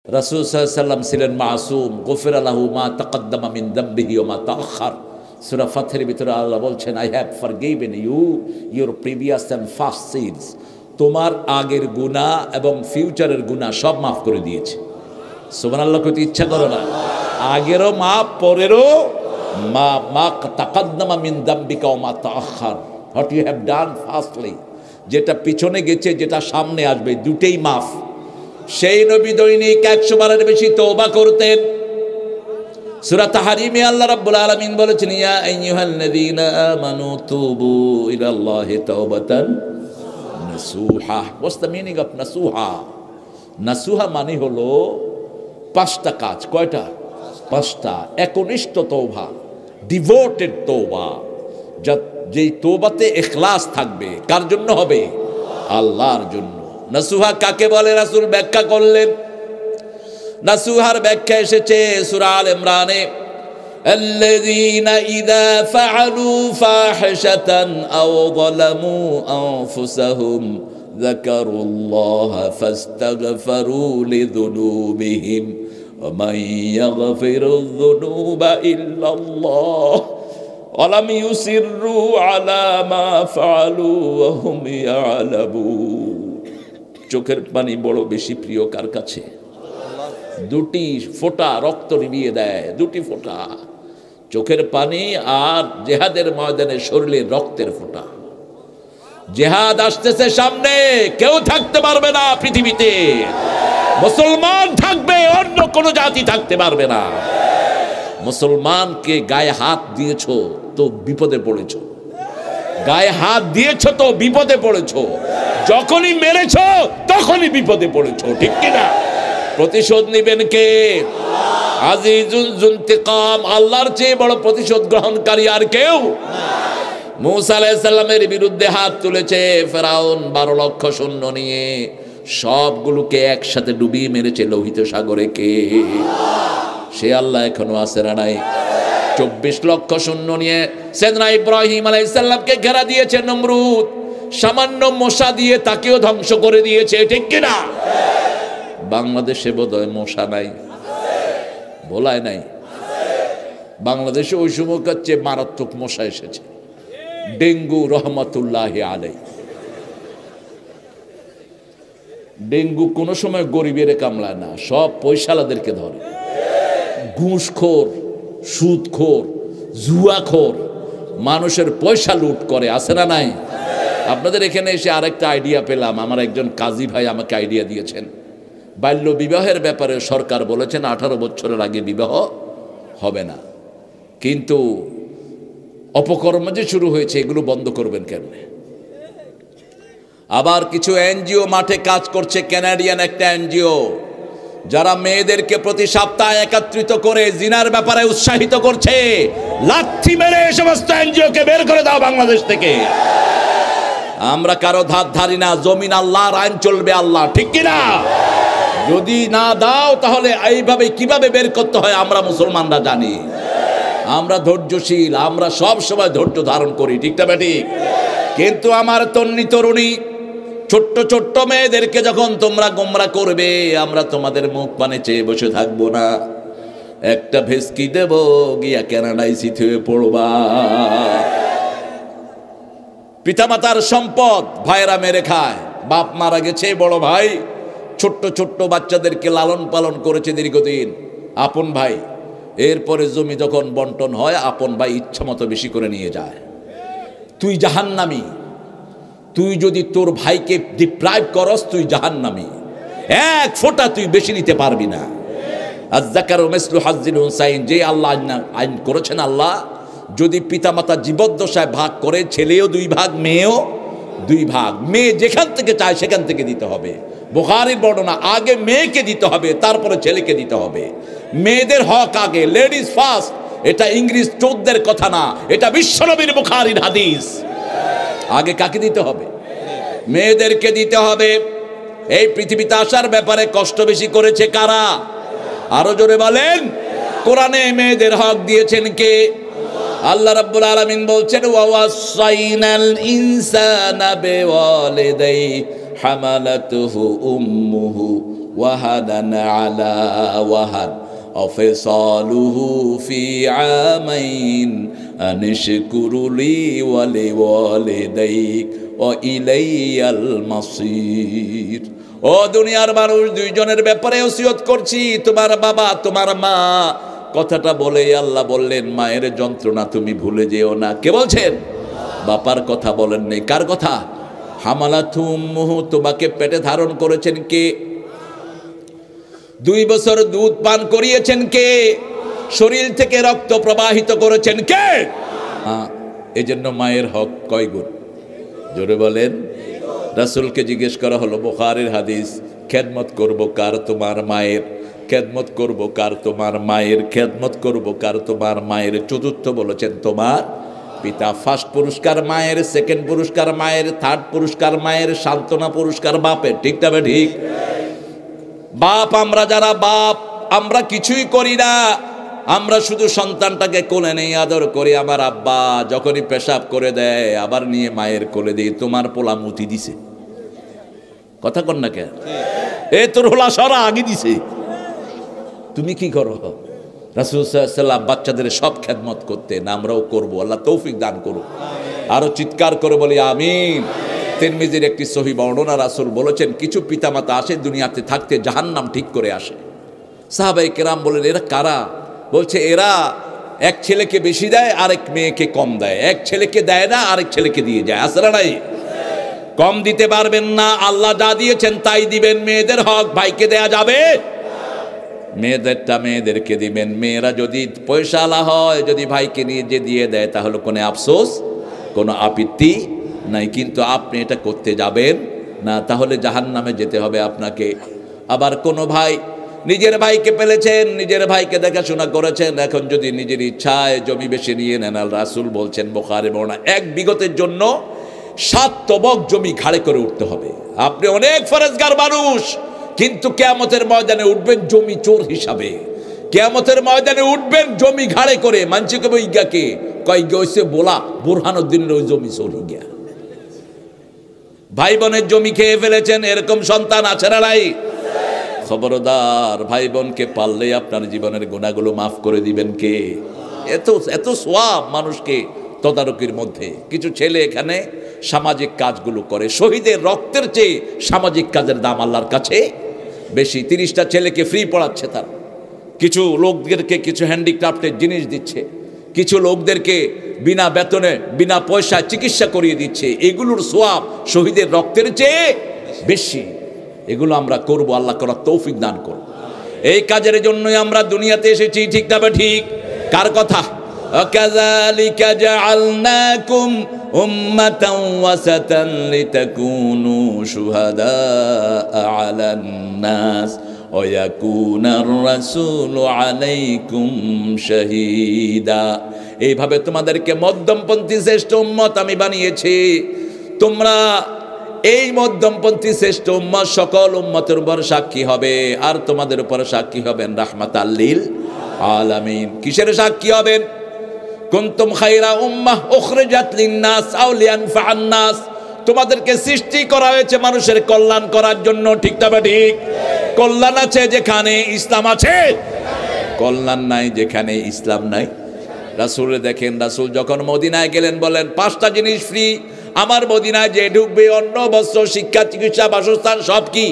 রাসূল সাল্লাল্লাহু আলাইহি ওয়াসাল্লাম ছিলেন মাসুম, গুফিরা লাহু মা তাকাদ্দামা মিন যামবিহি ওয়া মা তাআখার। সূরা ফাতহের ভিতরে আল্লাহ বলছেন, I have forgiven you your previous and past sins. তোমার আগের গুনাহ এবং ফিউচারের গুনাহ সব মাফ করে দিয়েছে। সুবহানাল্লাহ কইতে ইচ্ছা করো না? আগেরও মাফ, পরেরও মাফ। মা তাকাদ্দামা মিন যামবিকা ওয়া মা তাআখার, what you have done fastly, যেটা পিছনে গেছে, যেটা সামনে আসবে, দুটেই মাফ। সেই নবী দৈনিক 100 বারের বেশি তওবা করতেন। সূরা তাহরিমে আল্লাহ রাব্বুল আলামিন বলেছেন, ইয়া আইয়ুহাল্লাযীনা আমানু তুবু ইলাল্লাহি তাওবাতান নাসুহা। হোয়াটস দ্য মিনিং অফ নাসুহা? নাসুহা মানে হলো 5টা কাজ। কয়টা? 5টা। একনিষ্ঠ তওবা, ডিভোটেড তওবা, যেই তওবাতে ইখলাস থাকবে। কার জন্য হবে? আল্লাহর জন্য। নাসুহা কাকে বলে? রাসূল ব্যাখ্যা করলেন। নাসুহার ব্যাখ্যা এসেছে সূরা আল ইমরানে, আল্লাযীনা ইযা ফাআলু ফাহিশাতান আও যালামু আনফুসাহুম যাকারুল্লাহা ফাস্তাগফিরু লিযুনুবিহিম ওয়া মান ইয়াগফিরুয যুনুবা ইল্লাল্লাহ ওয়া লাম ইউসিররু আলা মা ফাআলু ওয়া হুম ইয়ালামুন। চোখের পানি বড় বেশি প্রিয় কার কাছে? দুটি ফোঁটা রক্ত নিভিয়ে দেয়, দুটি ফোঁটা চোখের পানি আর জেহাদের ময়দানে শরীরের রক্তের ফোঁটা। জেহাদ আসতেছে সামনে, কেউ থাকতে পারবে না পৃথিবীতে। মুসলমান থাকবে, অন্য কোনো জাতি থাকতে পারবে না। মুসলমানকে গায়ে হাত দিয়েছো তো বিপদে পড়েছো, গায়ে হাত দিয়েছো তো বিপদে পড়েছো, যখনই মেরেছো তখনই বিপদে পড়েছো, ঠিক কিনা? প্রতিশোধ নিবেন কে? আজিজুল যুনতিকাম, আল্লাহর চেয়ে বড় প্রতিশোধ গ্রহণকারী আর কেউ? মূসা আলাইহিস সালামের বিরুদ্ধে হাত তুলেছে ফেরাউন 12 লক্ষ সৈন্য নিয়ে, সবগুলোকে একসাথে ডুবিয়ে মেরেছে লোহিত সাগরে। কে? সে আল্লাহ এখনো আছে না নাই? 24 লক্ষ সৈন্য নিয়ে সাইয়েদনা ইব্রাহিম আলাইহিস সালামকে ঘেরা দিয়েছে নমরুদ, সামান্য মশা দিয়ে তাকেও ধ্বংস করে দিয়েছে, ঠিক কিনা? বাংলাদেশে বোধহয় মশা নাই, ভোলায় নাই। বাংলাদেশে ওই সময়কার চেয়ে মারাত্মক মশা এসেছে, ডেঙ্গু রহমাতুল্লাহি আলাইহি। ডেঙ্গু কোনো সময় গরিবের কামলায় না, সব পয়সালাদেরকে ধরে। ঘুষখোর, সুদখোর, জুয়াখোর মানুষের পয়সা লুট করে, আছে না নাই? আপনাদের এখানে এসে আরেকটা আইডিয়া পেলাম, আমার একজন কাজী ভাই আমাকে আইডিয়া দিয়েছেন। বাল্য বিবাহের ব্যাপারে সরকার বলেছেন 18 বছরের আগে বিবাহ হবে না, কিন্তু অপকর্ম যে শুরু হয়েছে এগুলো বন্ধ করবেন কেমনে? আবার কিছু এনজিও মাঠে কাজ করছে, কানাডিয়ান একটা এনজিও, যারা মেয়েদেরকে প্রতি সপ্তাহে একত্রিত করে জিনার ব্যাপারে উৎসাহিত করছে। লাথি মেরে এই সমস্ত এনজিওকে বের করে দাও বাংলাদেশ থেকে। আমরা কারো ধার ধারি না, জমিন আল্লাহর, আইন চলবে আল্লাহ, ঠিক কিনা? যদি না দাও তাহলে এইভাবে কিভাবে বের করতে হয় আমরা মুসলমানরা জানি। আমরা ধৈর্যশীল, আমরা সব সময় ধৈর্য ধারণ করি, ঠিক না ঠিক? কিন্তু আমার তন্নি তরুণী ছোট্ট ছোট্ট মেয়েদেরকে যখন তোমরা গোমরা করবে, আমরা তোমাদের মুখ পানে চেয়ে বসে থাকবো না। একটা ভেস্কি দেব, গিয়া কানাডায় সিথ হয়ে পড়বা। পিতামাতার সম্পদ ভাইয়েরা মেরে খায়, বাপ মারা গেছে, বড় ভাই ছোট্ট ছোট্ট বাচ্চাদেরকে লালন পালন করেছে দীর্ঘদিন, আপন ভাই। এরপরে জমি যখন বন্টন হয়, আপন ভাই ইচ্ছা মতো বেশি করে নিয়ে যায়। তুই জাহান্নামী, তুই যদি তোর ভাইকে ডিপ্রাইভ করস তুই জাহান্নামী, এক ফোঁটা তুই বেশি নিতে পারবি না। আয-যাকারু মিসলু হাজ্জিল উনসাইন, যে আল্লাহ আইন করেছেন আল্লাহ, যদি পিতামাতা জীবদ্দশায় ভাগ করে, ছেলেও 2 ভাগ, মেয়েও 2 ভাগ। মেয়ে যেখান থেকে চায় সেখান থেকে দিতে হবে। বুখারীর বর্ণনা, আগে মেয়েকে দিতে হবে, তারপরে ছেলেকে দিতে হবে। মেয়েদের হক আগে, লেডিজ ফার্স্ট। এটা ইংরেজ চোদ্দের কথা না, এটা বিশ্বনবীর বুখারীর হাদিস। আগে কাকে দিতে হবে? মেয়েদেরকে দিতে হবে। এই পৃথিবীতে আসার ব্যাপারে কষ্ট বেশি করেছে কারা? আরো জোরে বলেন। কোরআনে মেয়েদের হক দিয়েছেন কে? আল্লাহ রাব্বুল আলামিন বলছেন, ওয়া ওয়াসাইনাল ইনসানা বিওয়ালিদাইহি হামালাতুহু উম্মুহু ওয়াহাদান আলা ওয়াহাদ অফিসালুহু ফি আমাইন আনিশকুরুলি ওয়ালি ওয়ালিদাইক ওয়া ইলাইয়াল মাসির। ও দুনিয়ার মানুষ, দুইজনের ব্যাপারে ওসিয়ত করছি, তোমার বাবা তোমার মা। কথাটা বলে আল্লাহ বললেন মায়ের যন্ত্রণা তুমি ভুলে যেও না। কে বলছেন? বাপার কথা বলেন নেই। কার কথা? হামালাতুম্মুহু, তোমাকে পেটে ধারণ করেছেন কে? 2 বছর দুধ পান করিয়েছেন কে? শরীর থেকে রক্ত প্রবাহিত করেছেন কে? এজন্য মায়ের হক কয় গুণ? জোরে বলেন। রাসূলকে জিজ্ঞেস করা হলো, বুখারীর হাদিস, খেদমত করব কার? তোমার মায়ের। খেদমত করব কার? তোমার মায়ের। খেদমত করব কার? তোমার মায়ের। চতুর্থ বলেছেন তোমার পিতা। ফার্স্ট পুরস্কার মায়ের, সেকেন্ড পুরস্কার মায়ের, থার্ড পুরস্কার মায়ের, সান্ত্বনা পুরস্কার বাপের। ঠিক তবে ঠিক? বাপ আমরা যারা বাপ, আমরা কিছুই করি না, আমরা শুধু সন্তানটাকে কোলে নেই, আদর করি। আমার আব্বা যখনই পেশাব করে দেয় আবার নিয়ে মায়ের কোলে দিই, তোমার পোলা মুতি দিছে। কথা কন না কেন? এ তোর হোলা সরা আগে দিছে, তুমি কি করো? রাসূল সাল্লাল্লাহু আলাইহি ওয়াসাল্লাম বাচ্চাদের সব খেদমত করতেন, আমরাও করব। আল্লাহ তৌফিক দান করুন। আরো চিৎকার করে বলি আমিন। তিরমিজির একটি সহিহ বর্ণনা, রাসূল বলেছেন কিছু পিতামাতা আসে দুনিয়াতে থাকতে জাহান্নাম ঠিক করে আসে। সাহাবায়ে কেরাম বলেন এরা কারা? বলছে এরা এক ছেলেকে বেশি দেয়, আরেক মেয়েকে কম দেয়। এক ছেলেকে দেয় না, আরেক ছেলেকে দিয়ে যায়। আসলে নাই, কম দিতে পারবেন না। আল্লাহ যা দিয়েছেন তাই দিবেন। মেয়েদের হক ভাইকে দেয়া যাবে, মেয়েদেরটা মেয়েদেরকে দিবেন। মেয়েরা যদি পয়সাওয়ালা হয়, যদি ভাইকে নিয়ে যে দিয়ে দেয়, তাহলে কোনো আফসোস, কোনো আপত্তি নাই। কিন্তু আপনি এটা করতে যাবেন না, তাহলে জাহান্নামে যেতে হবে আপনাকে। আবার কোনো ভাই নিজের ভাইকে পেলেছেন, নিজের ভাইকে দেখাশোনা করেছেন, এখন যদি নিজের ইচ্ছায় জমি বেশি নিয়ে নেন, রাসূল বলছেন বুখারী বর্ণনা, 1 বিঘতের জন্য 7 তবক জমি ঘাড়ে করে উঠতে হবে। আপনি অনেক ফরজগার মানুষ, কিন্তু কিয়ামতের ময়দানে উঠবেন জমি চোর হিসাবে। কিয়ামতের ময়দানে উঠবেন জমি ঘাড়ে করে। মানছে কে বইগাকে কয় গেছে বলা বুরহানুদ্দিনের ওই জমি চোর গিয়া। ভাই বোনের জমি খেয়ে ফেলেছেন, এরকম সন্তান আছে না নাই? খবরদার, ভাই বোনকে পারলে আপনার জীবনের গুনাহগুলো মাফ করে দিবেন কে? এত সওয়াব মানুষকে তদারকির মধ্যে। কিছু ছেলে এখানে সামাজিক কাজগুলো করে, শহীদের রক্তের চেয়ে সামাজিক কাজের দাম আল্লাহর কাছে বেশি। 30টা ছেলেকে ফ্রি পড়াচ্ছে তারা, কিছু লোকদেরকে কিছু হ্যান্ডিক্রাফটের জিনিস দিচ্ছে, কিছু লোকদেরকে বিনা বেতনে বিনা পয়সায় চিকিৎসা করিয়ে দিচ্ছে। এগুলোর সওয়াব শহীদের রক্তের চেয়ে বেশি। এগুলো আমরা করব, আল্লাহ করার তৌফিক দান করুন। এই কাজের জন্যই আমরা দুনিয়াতে এসেছি। ঠিক না ঠিক? কার কথা? وَكَذَلِكَ جَعَلْنَاكُمْ أُمَّةً وَسَطًا لِتَكُونُوا شُهَدَاءَ عَلَى النَّاسِ وَيَكُونَ الرَّسُولُ عَلَيْكُمْ شَهِيدًا। এইভাবে তোমাদেরকে মধ্যমপন্থী শ্রেষ্ঠ উম্মত আমি বানিয়েছি। তোমরা এই মধ্যমপন্থী শ্রেষ্ঠ উম্মত সকল উম্মতের উপর সাক্ষী হবে, আর তোমাদের উপর সাক্ষী হবেন রাহমাতাল লিল আলামিন। কিসের সাক্ষী হবেন? কুনতুম খায়রা উম্মাহ উখরিজাত লিন-নাস আও লিয়ানফা'আন নাস। তোমাদেরকে সৃষ্টি করা হয়েছে মানুষের কল্যাণ করার জন্য। ঠিক না ঠিক? কল্যাণ আছে যেখানে ইসলাম আছে, কল্যাণ নাই যেখানে ইসলাম নাই। রাসূল দেখেন, রাসূল যখন মদিনায় গেলেন বলেন 5টা জিনিস ফ্রি। আমার মদিনায় যে ঢুকবে, অন্ন, বস্ত্র, শিক্ষা, চিকিৎসা, বাসস্থান সব কি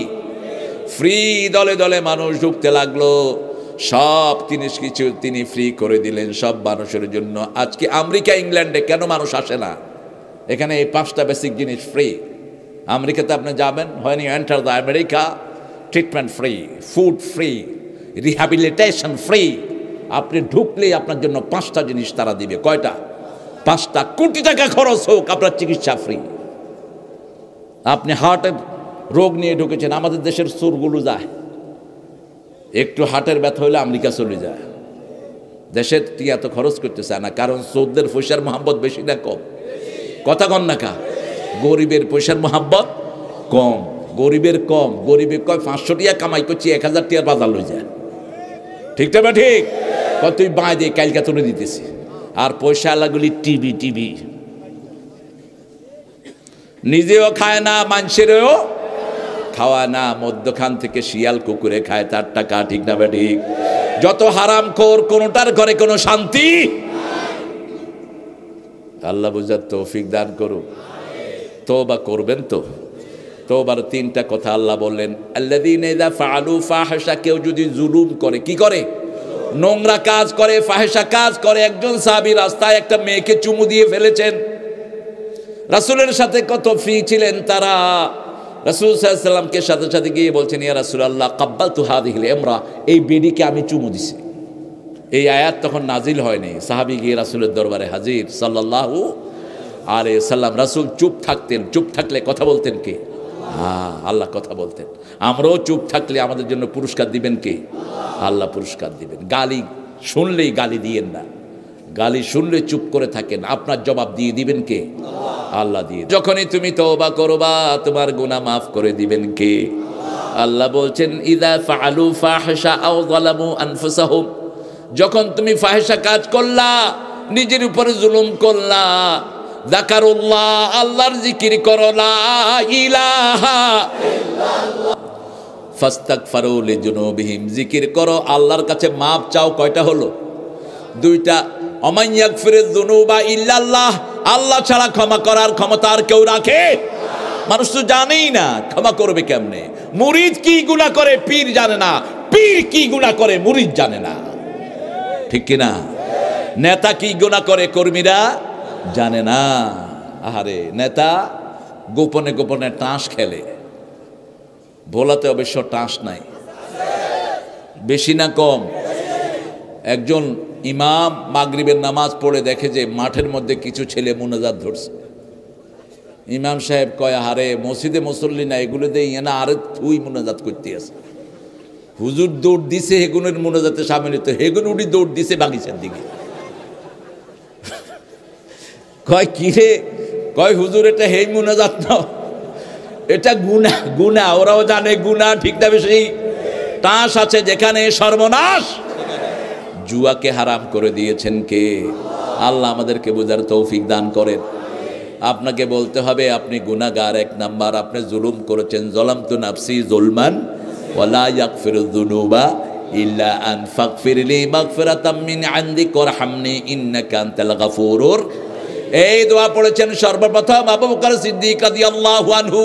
ফ্রি। দলে দলে মানুষ ঢুকতে লাগলো, সব জিনিস কিছু তিনি ফ্রি করে দিলেন সব মানুষের জন্য। আজকে আমেরিকা ইংল্যান্ডে কেন মানুষ আসে না? এখানে এই 5টা বেসিক জিনিস ফ্রি। আমেরিকাতে আপনি যাবেন, when you enter the America, treatment free, food free, rehabilitation free. আপনি ঢুকলেই আপনার জন্য 5টা জিনিস তারা দিবে। কয়টা? 5টা। কোটি টাকা খরচ হোক, আপনার চিকিৎসা ফ্রি। আপনি হার্টের রোগ নিয়ে ঢুকেছেন, আমাদের দেশের চোরগুলো যায়, একটু হার্টের ব্যথা হলে আমেরিকা চলে যায়। দেশের থেকে এত খরচ করতে চায় না, কারণ চোরদের পয়সার মোহাম্মত বেশি না কম? কথা কন না কা? গরিবের পয়সার মোহাম্মত কম, গরিবের কম। গরিবে কয় 500 টাকা কামাই করছি, 1000 টাকার বাজার লই যায়। ঠিক না ঠিক? কত তুই বাঁ দিয়ে কালকা তুলে দিতেছি। আর পয়সা আলাগুলি টিভি নিজেও খায় না, মানুষেরও খাওয়া না, মধ্যখান থেকে শিয়াল কুকুরে খায়, তার টাকা, ঠিক না ঠিক? যত হারামখোর, কোনটার ঘরে কোনো শান্তি। আল্লাহ বুঝার তৌফিক দান করুক। তওবা করবেন তো? তওবার তিনটা কথা আল্লাহ বললেন, আল্লাযীনা ইযা ফাআলু ফাহিশা, কেউ যদি জুলুম করে, কি করে? নোংরা কাজ করে, ফাহিশা কাজ করে। একজন সাহাবী রাস্তায় একটা মেয়েকে চুমু দিয়ে ফেলেছেন। রাসূলের সাথে কত ফ্রি ছিলেন তারা। রাসূল সাল্লাল্লাহু আলাইহি ওয়াসাল্লামকে সাথে সাথে গিয়ে বলছেন, ইয়া রাসূলুল্লাহ কাব্বালতু হাযিহিল ইমরা, এই বেডিকে আমি চুমু দিছি। এই আয়াত তখন নাজিল হয়নি। সাহাবী গিয়ে রাসূলের দরবারে হাজির সাল্লাল্লাহু আলাইহি ওয়াসাল্লাম। রাসূল চুপ থাকতেন। চুপ থাকলে কথা বলতেন কে? আল্লাহ কথা বলতেন। আমরাও চুপ থাকলে আমাদের জন্য পুরস্কার দিবেন কে? আল্লাহ পুরস্কার দিবেন। গালি শুনলেই গালি দিয়েন না, গালি শুনলে চুপ করে থাকেন। আপনার জবাব দিয়ে দিবেন কে? আল্লাহ দিয়ে। যখনই তুমি তওবা করবা, তোমার গুনাহ মাফ করে দিবেন কে? আল্লাহ বলছেন, ইযা ফাআলু ফাহিশা আও যালামু আনফুসাহুম, যখন তুমি ফাহিশা কাজ করলা, নিজের উপরে জুলুম করলা, যাকারুল্লাহ, আল্লাহর জিকির করো, লা ইলাহা ইল্লাল্লাহ, ফাস্তাগফিরু লিজুনুবিহিম, জিকির করো, আল্লাহর কাছে মাপ চাও। কয়টা হলো? দুইটা। ওমান ইয়াগফিরুয যুনুবা ইল্লাল্লাহ, আল্লাহ ছাড়া ক্ষমা করার ক্ষমতা আর কেউ রাখে? মানুষ তো জানেই না, ক্ষমা করবে কেমনে? মুরিদ কি গুনাহ করে পীর জানে না, পীর কি গুনাহ করে মুরিদ জানে না, ঠিক কি না? নেতা কি গুনাহ করে কর্মীরা জানে না। আহারে, নেতা গোপনে গোপনে টাস খেলে, ভোলাতে অবশ্য টাস নাই, বেশি না কম? একজন ইমাম মাগরিবের নামাজ পড়ে দেখে যে মাঠের মধ্যে কিছু ছেলে মুনাজাত ধরছে। ইমাম সাহেব কয়, হারে মসজিদে মুসল্লি না, এগুলো দিয়ে না আরে তুই মুনাজাত করতে আছে। হুজুর দৌড় দিছে হেগুনের মুনাজাতে সামিল হতে, হেগুন উঠি দৌড় দিছে বাগিচার দিকে। কয় কি রে? কয় হুজুর এটা হেই মুনাজাত না, এটা গুনাহ। গুনাহ ওরাও জানে গুনাহ, ঠিক না বেশি? টাস আছে যেখানে সর্বনাশ। জুয়াকে হারাম করে দিয়েছেন কে? আল্লাহ আমাদেরকে বোঝার তৌফিক দান করেন। আপনাকে বলতে হবে আপনি গুনাহগার। এক নাম্বার, আপনি জুলুম করেছেন। যালামতু নাফসি যুলমান ওয়ালা ইয়াগফিরুয যুনুবা ইল্লা আন ফাগফিরলি মাগফিরাতাম মিন ইনদিক ওয়ারহামনি ইন্নাকা আনতাল গাফুরুর। এই দোয়া পড়েছেন সর্বপ্রথম আবু বকর সিদ্দিক রাদিয়াল্লাহু আনহু।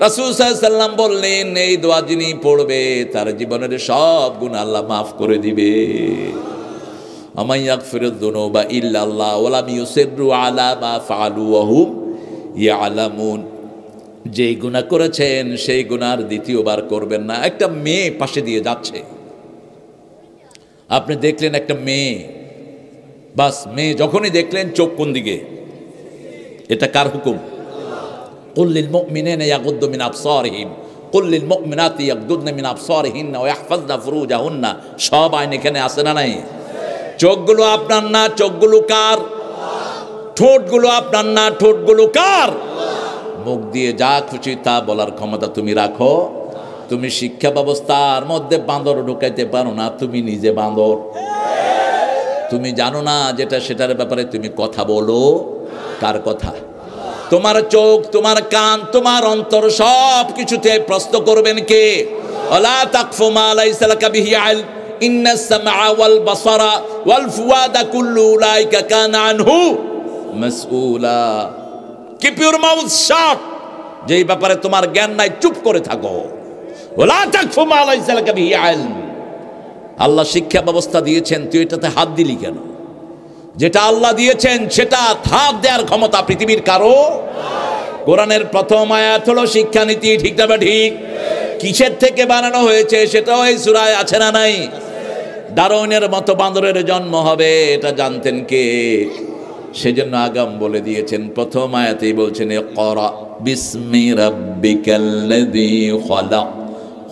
রাসূল সাল্লাল্লাহু আলাইহি ওয়াসাল্লাম বললেন, এই দোয়া যিনি পড়বে তার জীবনের সব গুনাহ আল্লাহ মাফ করে দিবে। আমা ইয়াগফিরুয যুনুবা ইল্লাল্লাহ ওয়া লাম ইউসিররু আলা মা ফাআলু ওয়া হুম ইয়ালামুন। যেই গুনাহ করেছেন সেই গুনার দ্বিতীয়বার করবেন না। একটা মেয়ে পাশে দিয়ে যাচ্ছে, আপনি দেখলেন একটা মেয়ে, বাস মেয়ে যখনই দেখলেন চোখ কোন দিকে? এটা কার হুকুম? কুল লিল মুমিনিনা ইয়াগুদ্দু মিন আবসারিহিম কুল লিল মুমিনাতি ইয়াগুদ্দুনা মিন আবসারিহিন্না ওয়া ইয়াহফাজনা ফুরুজাহুন্না। সব আইন এখানে আছে না নাই? চোখগুলো আপনার না, চোখগুলো কার? ঠোঁটগুলো আপনার না, ঠোঁটগুলো কার? মুখ দিয়ে যা খুশি তা বলার ক্ষমতা তুমি রাখো। তুমি শিক্ষা ব্যবস্থার মধ্যে বাঁদর ঢুকাইতে পারো না, তুমি নিজে বাঁদর। তুমি জানো না যেটা সেটার ব্যাপারে তুমি কথা বলো। কার কথা? তোমার চোখ, তোমার কান, তোমার অন্তর সব কিছুতে প্রশ্ন করবেন কে? ওয়ালা তাকফু মা লাইসা লাকা বিহি ইলম ইন্নাস সামআ ওয়াল বাসারা ওয়াল ফুয়াদা কুল্লু উলাইকা কানা আনহু মাসউলা। Keep your mouth shut. যেই ব্যাপারে তোমার জ্ঞান নাই চুপ করে থাকো। ওয়ালা তাকফু মা লাইসা লাকা বিহি ইলম। আল্লাহ শিক্ষা ব্যবস্থা দিয়েছেন, তুই এটাতে হাত দিলি কেন? যেটা আল্লাহ দিয়েছেন সেটা হাত দেওয়ার ক্ষমতা পৃথিবীর কারো। কোরআনের প্রথম আয়াত হলো শিক্ষানীতি, ঠিক না ঠিক? কিসের থেকে বানানো হয়েছে সেটাও এই সূরায় আছে না নাই? ডারউইনের মতো বান্দরের জন্ম হবে এটা জানতেন কে? সেজন্য আগাম বলে দিয়েছেন। প্রথম আয়াতেই বলছেন, ইকরা বিসমি রাব্বিকাল্লাযী খালাক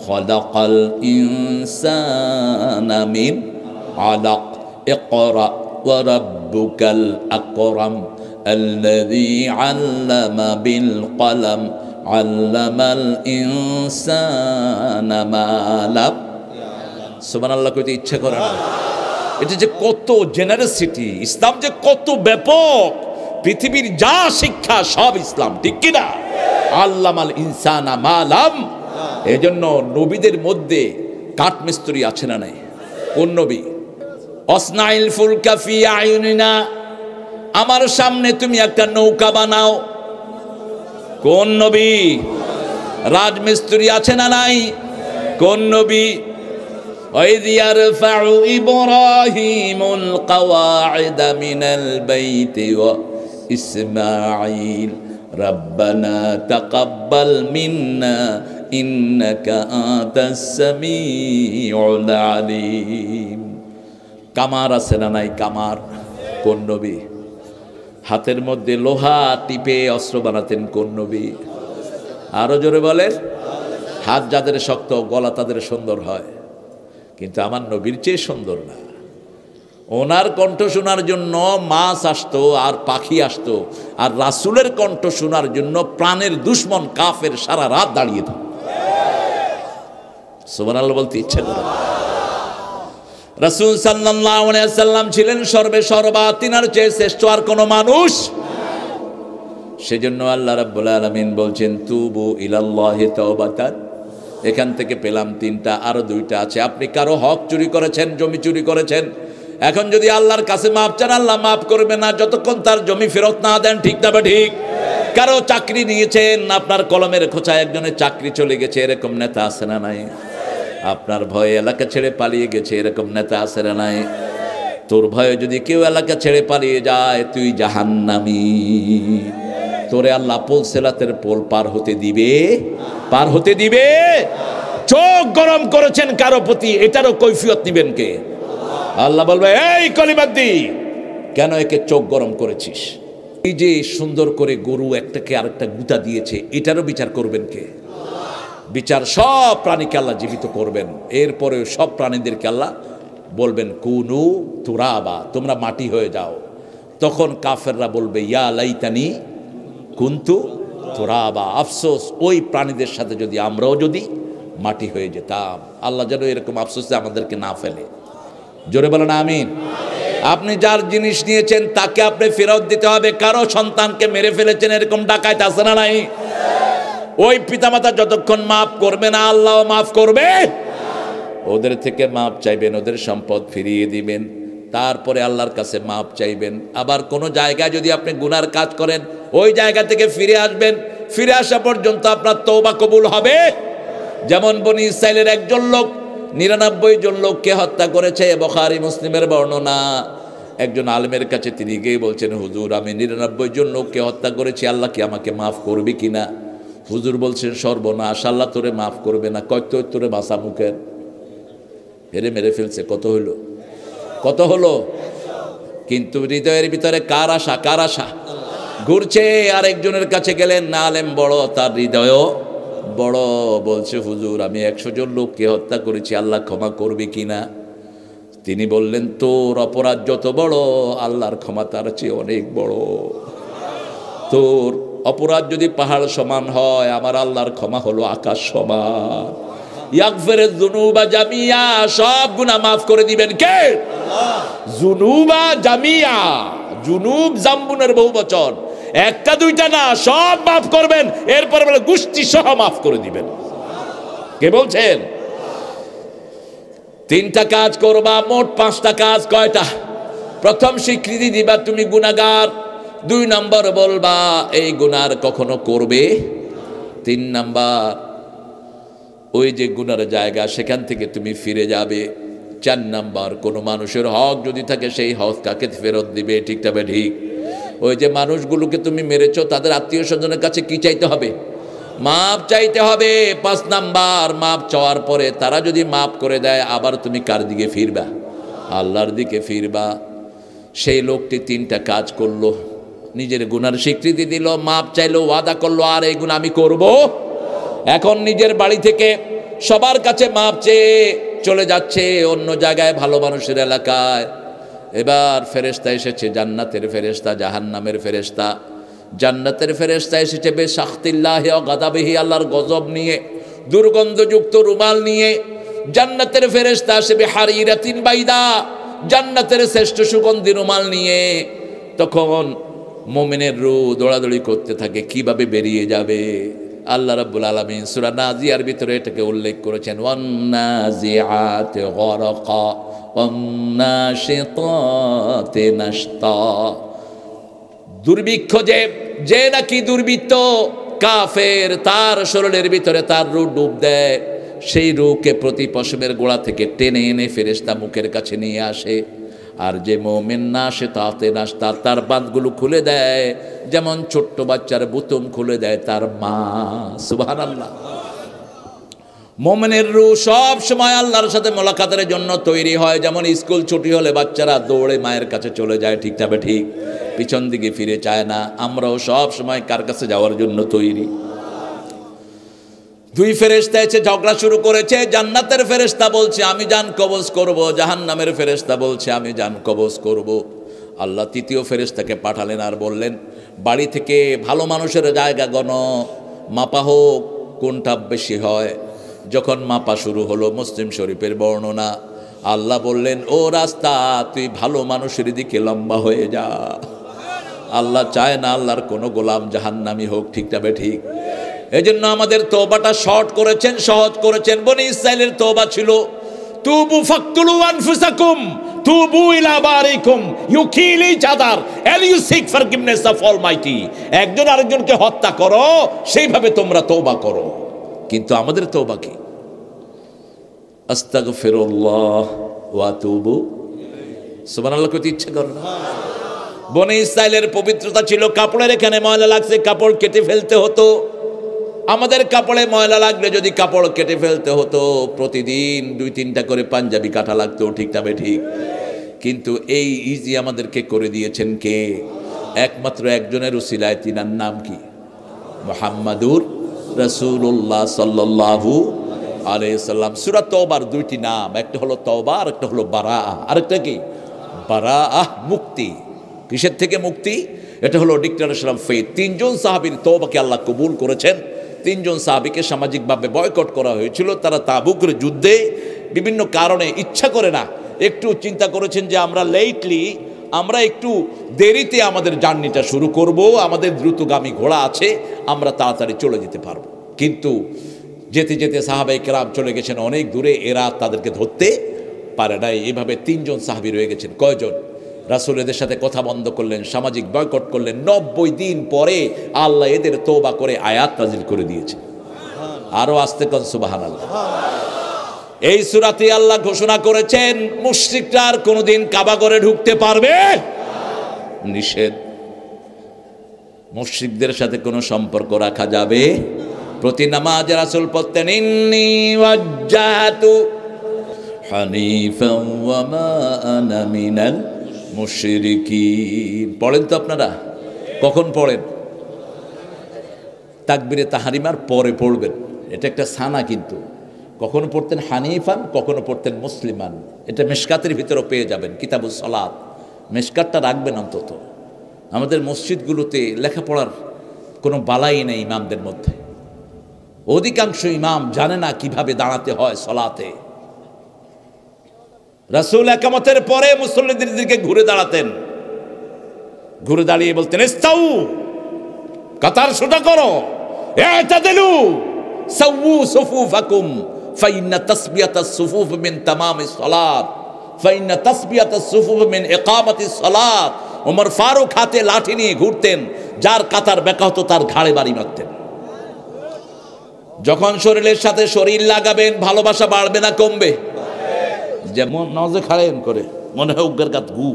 খালাকাল ইনসানা মিন আলাক ইকরা ওয়া রাব্বুকাল আকরাম আল্লাযী আল্লামা বিল কলম আল্লামাল ইনসানা মা লাম। সুবহানাল্লাহ কইতে ইচ্ছা করে না? এটা যে কত জেনারেসিটি, ইসলাম যে কত ব্যাপক। পৃথিবীর যা শিক্ষা সব ইসলাম, ঠিক কিনা? আল্লামাল ইনসানা মা লাম এজন্য নবীদের মধ্যে কাঠমিস্ত্রি আছে না নাই? কোন নবী? অসনাইল ফুলকা ফি আয়ুনিনা, আমার সামনে তুমি একটা নৌকা বানাও। কোন নবী? রাজমিস্ত্রি আছে না নাই? কোন নবী? وَإِذْ يَرْفَعُ إِبْرَاهِيمُ الْقَوَاعِدَ مِنَ الْبَيْتِ وَإِسْمَاعِيلُ رَبَّنَا تَقَبَّلْ مِنَّا إِنَّكَ أَنْتَ السَّمِيعُ الْعَلِيمُ। কামার আছে না নাই? কামার। কোন নবী? হাতের মধ্যে লোহা টিপে অস্ত্র বানাতেন কোন নবী? আরো জোরে বলেন। হাত যাদের শক্ত, গলা তাদের সুন্দর হয়, কিন্তু আমার নবীর চেয়ে সুন্দর না। ওনার কণ্ঠ শোনার জন্য মাছ আসতো আর পাখি আসতো, আর রাসূলের কণ্ঠ শোনার জন্য প্রাণের দুশ্মন কাফের সারা রাত দাঁড়িয়ে থাকতো। সুবহানাল্লাহ বলতে ইচ্ছে করে। রাসূল সাল্লাল্লাহু আলাইহি ওয়াসাল্লাম ছিলেন সর্বা, তিনার চেয়ে শ্রেষ্ঠ আর কোনো মানুষ। সেজন্য আল্লাহ রাব্বুল আলামিন বলছেন তুবু ইলাল্লাহি তাওবাতান। এখান থেকে পেলাম তিনটা, আরো দুইটা আছে। আপনি কারো হক চুরি করেছেন, জমি চুরি করেছেন, এখন যদি আল্লাহর কাছে মাপ চান, আল্লাহ মাফ করবে না যতক্ষণ তার জমি ফেরত না দেন। ঠিক না বা ঠিক? কারো চাকরি নিয়েছেন, আপনার কলমের খোঁচায় একজনের চাকরি চলে গেছে, এরকম নেতা আছে না নাই? আপনার ভয়ে এলাকা ছেড়ে পালিয়ে গেছে, এরকম নেতা আছে না নাই? তোর ভয়ে যদি কেউ এলাকা ছেড়ে পালিয়ে যায়, তুই জাহান্নামী। তোরে আল্লাহ পোল সেলাতের পোল পার হতে দিবে? পার হতে দিবে? চোখ গরম করেছেন কারো প্রতি, এটারও কৈফিয়ত নিবেন কে? আল্লাহ বলবে, এই কলিমাদ্দি, কেন একে চোখ গরম করেছিস? এই যে সুন্দর করে গরু একটাকে আরেকটা গুতা দিয়েছে, এটারও বিচার করবেন কে? বিচার সব প্রাণীকে আল্লাহ জীবিত করবেন। এরপরে সব প্রাণীদেরকে আল্লাহ বলবেন কুনু তুরাবা, তোমরা মাটি হয়ে যাও। তখন কাফেররা বলবে ইয়া লাইতানি কুনতু তুরাবা, আফসোস ওই প্রাণীদের সাথে যদি আমরাও যদি মাটি হয়ে যেতাম। আল্লাহ যেন এরকম আফসোসে আমাদেরকে না ফেলে। জোরে বলেন আমিন। আপনি যার জিনিস নিয়েছেন তাকে আপনি ফেরত দিতে হবে। কারো সন্তানকে মেরে ফেলেছেন, এরকম ডাকাইত আছে না নাই? ওই পিতামাতা যতক্ষণ মাফ করবে না, আল্লাহ মাফ করবে। ওদের থেকে মাপ চাইবেন, ওদের সম্পদ ফিরিয়ে দিবেন, তারপরে আল্লাহর কাছে মাপ চাইবেন। আবার কোনো জায়গায় যদি আপনি গুনার কাজ করেন, ওই জায়গা থেকে ফিরে আসবেন। ফিরে আসা পর্যন্ত আপনার তওবা কবুল হবে। যেমন বনি ইসরাইলের একজন লোক 99 জন লোককে হত্যা করেছে, বুখারী মুসলিমের বর্ণনা। একজন আলেমের কাছে তিনি গিয়ে বলছেন, হুজুর আমি 99 জন লোককে হত্যা করেছি, আল্লাহ কি আমাকে মাফ করবে কিনা? হুজুর বলছেন, সর্বনাশ, আল্লাহ তোরে মাফ করবে না। কত তোরে ভাষা মুখের হেরে মেরে ফেলছে। কত হলো? কত হলো? কিন্তু হৃদয়ের ভিতরে কার আশা? কার আশা? ঘুরছে। আর একজনের কাছে গেলেন, না আলেম বড়, তার হৃদয়ও বড়। বলছে, হুজুর আমি 100 জন লোককে হত্যা করেছি, আল্লাহ ক্ষমা করবে কিনা? তিনি বললেন, তোর অপরাধ যত বড়, আল্লাহর ক্ষমা তার চেয়ে অনেক বড়। তোর অপরাধ যদি পাহাড় সমান হয়, আমার আল্লাহর ক্ষমা হলো আকাশ সমান। ইয়াগফিরুয যুনুবা জামিয়া, সব গুনাহ maaf করে দিবেন কে? আল্লাহ। যুনুবা জামিয়া, যুনুব জামবুনের বহুবচন, একটা দুইটা না, সব maaf করবেন। এরপর বলে গোষ্ঠী সহ maaf করে দিবেন। কে বলছেন? তিনটা কাজ করবা, মোট 5টা কাজ। কয়টা? প্রথম স্বীকৃতি দিবা তুমি গুনাহগার। 2 নাম্বার বলবা এই গুনার কখনো করবে। 3 নাম্বার ওই যে গুনার জায়গা সেখান থেকে তুমি ফিরে যাবে। 4 নাম্বার কোনো মানুষের হক যদি থাকে সেই হক কাকে ফেরত দিবে। ঠিক তবে ঠিক। ওই যে মানুষগুলোকে তুমি মেরেছো তাদের আত্মীয় স্বজনের কাছে কি চাইতে হবে? মাপ চাইতে হবে। 5 নাম্বার মাপ চাওয়ার পরে তারা যদি মাপ করে দেয়, আবার তুমি কার দিকে ফিরবা? আল্লাহর দিকে ফিরবা। সেই লোকটি 3টা কাজ করলো, নিজের গুনার স্বীকৃতি দিল, মাপ চাইলো, ওয়াদা করলো আর এই গুনাহ আমি করব। এখন নিজের বাড়ি থেকে সবার কাছে মাপ চেয়ে চলে যাচ্ছে অন্য জায়গায়, ভালো মানুষের এলাকায়। এবার ফেরেশতা এসেছে, জান্নাতের ফেরেশতা, জাহান্নামের ফেরেশতা। জান্নাতের ফেরেশতা এসেছে বেসাখতিল্লাহি ওয়া গাদাবিহি, আল্লাহর গজব নিয়ে, দুর্গন্ধযুক্ত রুমাল নিয়ে। জান্নাতের ফেরেশতা আসে বিহারিরাতিন বাইদা, জান্নাতের শ্রেষ্ঠ সুগন্ধি রুমাল নিয়ে। তখন মুমিনের রূহ দৌড়াদৌড়ি করতে থাকে, কিভাবে বেরিয়ে যাবে। আল্লাহ রাব্বুল আলামিন সূরা নাজিয়ার ভিতরে এটাকে উল্লেখ করেছেন, ওয়ান্নাজিআতি গরকা ওয়ান্নাশিতাতি নাশতা। দুর্ভিক্ষ যে নাকি দুর্বৃত্ত কাফের, তার শরীরের ভিতরে তার রূহ ডুব দেয়, সেই রূহকে প্রতি পশমের গোড়া থেকে টেনে এনে ফেরেশতা মুখের কাছে নিয়ে আসে। আর যে মুমিন নাশিতাতে নাশতা, তার বাঁধগুলো খুলে দেয়, যেমন ছোট্ট বাচ্চার বুতুম খুলে দেয় তার মা। সুবহানাল্লাহ। মুমিনের রূহ সব সময় আল্লাহর সাথে মোলাকাতের জন্য তৈরি হয়। যেমন স্কুল ছুটি হলে বাচ্চারা দৌড়ে মায়ের কাছে চলে যায়, ঠিক তবে ঠিক, পিছন দিকে ফিরে চায় না। আমরাও সব সময় কার কাছে যাওয়ার জন্য তৈরি। দুই ফেরেশতা এসে ঝগড়া শুরু করেছে। জান্নাতের ফেরেশতা বলছে আমি জান কবজ করব, জাহান্নামের ফেরেশতা বলছে আমি জান কবজ করব। আল্লাহ তৃতীয় ফেরেশতাকে পাঠালেন আর বললেন, বাড়ি থেকে ভালো মানুষের জায়গা গণ, মাপা হোক কোনটা বেশি হয়। যখন মাপা শুরু হলো, মুসলিম শরীফের বর্ণনা, আল্লাহ বললেন, ও রাস্তা তুই ভালো মানুষের দিকে লম্বা হয়ে যা। আল্লাহ চায় না আল্লাহর কোনো গোলাম জাহান্নামী হোক, ঠিক তবে ঠিক। এজন্য আমাদের তওবাটা শর্ট করেছেন, সহজ করেছেন। বনি ইসরাইলের তওবা ছিল তুবু ফাকতুলু আনফুসাকুম তুবু ইলা বারিকুম you kill each other and you seek forgiveness of Almighty. একজন আরেকজনকে হত্যা করো, সেইভাবে তোমরা তওবা করো। কিন্তু আমাদের তওবা কি? আস্তাগফিরুল্লাহ ওয়া আতুবু। সুবহানাল্লাহ কইতে ইচ্ছা করে না? বনি ইসরাইলের পবিত্রতা ছিল, কাপড়ের এখানে ময়লা লাগছে কাপড় কেটে ফেলতে হতো। আমাদের কাপড়ে ময়লা লাগলে যদি কাপড় কেটে ফেলতে হতো, প্রতিদিন 2-3টা করে পাঞ্জাবি কাটা লাগতো, ঠিক তবে ঠিক। কিন্তু এই ইজি আমাদেরকে করে দিয়েছেন কে? একমাত্র একজনের উসিলায়, তিনার নাম কি? মুহাম্মাদুর রাসূলুল্লাহ সাল্লাল্লাহু আলাইহি সাল্লাম। সূরা তওবার 2টি নাম, একটা হলো তওবা আর একটা হলো বারাআহ। আরেকটা কি? বারাআহ, মুক্তি। কিসের থেকে মুক্তি? এটা হলো ডিক্লারেশন অফ ফেথ। 3 জন সাহাবীর তওবাকে আল্লাহ কবুল করেছেন। 3 জন সাহাবীকে সামাজিকভাবে বয়কট করা হয়েছিল। তারা তাবুকের যুদ্ধে বিভিন্ন কারণে, ইচ্ছা করে না, একটু চিন্তা করেছেন যে আমরা একটু দেরিতে আমাদের জার্নিটা শুরু করব, আমাদের দ্রুতগামী ঘোড়া আছে, আমরা তাড়াতাড়ি চলে যেতে পারবো। কিন্তু যেতে যেতে সাহাবায়ে কেরাম চলে গেছেন অনেক দূরে, এরা তাদেরকে ধরতে পারে নাই। এভাবে 3 জন সাহাবী রয়ে গেছেন। কয়জন? রাসূল এদের সাথে কথা বন্ধ করলেন, সামাজিক বয়কট করলেন। 90 দিন পরে আল্লাহ এদের তওবা করে আয়াত নাজিল করে দিয়েছে। আরো আস্তে কোন সুবহানাল্লাহ। এই সূরাতে আল্লাহ ঘোষণা করেছেন, মুশরিকরা আর কোনোদিন কাবা ঘরে ঢুকতে পারবে নিষেধ। মুশরিকদের সাথে কোনো সম্পর্ক রাখা যাবে। প্রতি নামাজে রাসূল পড়তেন, ইন্নী ওয়াজ্জাহতু হানিফান ওয়া মা আনা মিনাল মুশরিকিন। পড়েন তো আপনারা? কখন পড়েন? তাকবীরে তাহরিমার পরে পড়বেন। এটা একটা সানা। কিন্তু কখনো পড়তেন হানিফান, কখনো পড়তেন মুসলিমান। এটা মিশকাতের ভিতরেও পেয়ে যাবেন, কিতাবুস সালাত। মিশকাতটা রাখবেন অন্তত। আমাদের মসজিদগুলোতে লেখাপড়ার কোনো বালাই নেই ইমামদের মধ্যে। অধিকাংশ ইমাম জানে না কিভাবে দাঁড়াতে হয় সলাতে। রাসূল একামতের পরে মুসল্লিদের দিকে ঘুরে দাঁড়াতেন, ঘুরে দাঁড়িয়ে বলতেন, ইস্তাউ, কাতার সোজা করো, ইতাদিলু, সাওয়ু সুফুফাকুম, ফাইন্না তাসবিয়াতাস সুফুফ মিন তামামিস সালাত, ফাইন্না তাসবিয়াতাস সুফুফ মিন ইকামাতিস সালাত। ওমর ফারুক হাতে লাঠি নিয়ে ঘুরতেন, যার কাতার বেঁকা হতো তার ঘাড়ে বাড়ি মারতেন। যখন শরীরের সাথে শরীর লাগাবেন, ভালোবাসা বাড়বে না কমবে? যেমন নজে খাড়েন করে মনে হয় উগ্রের কাত গু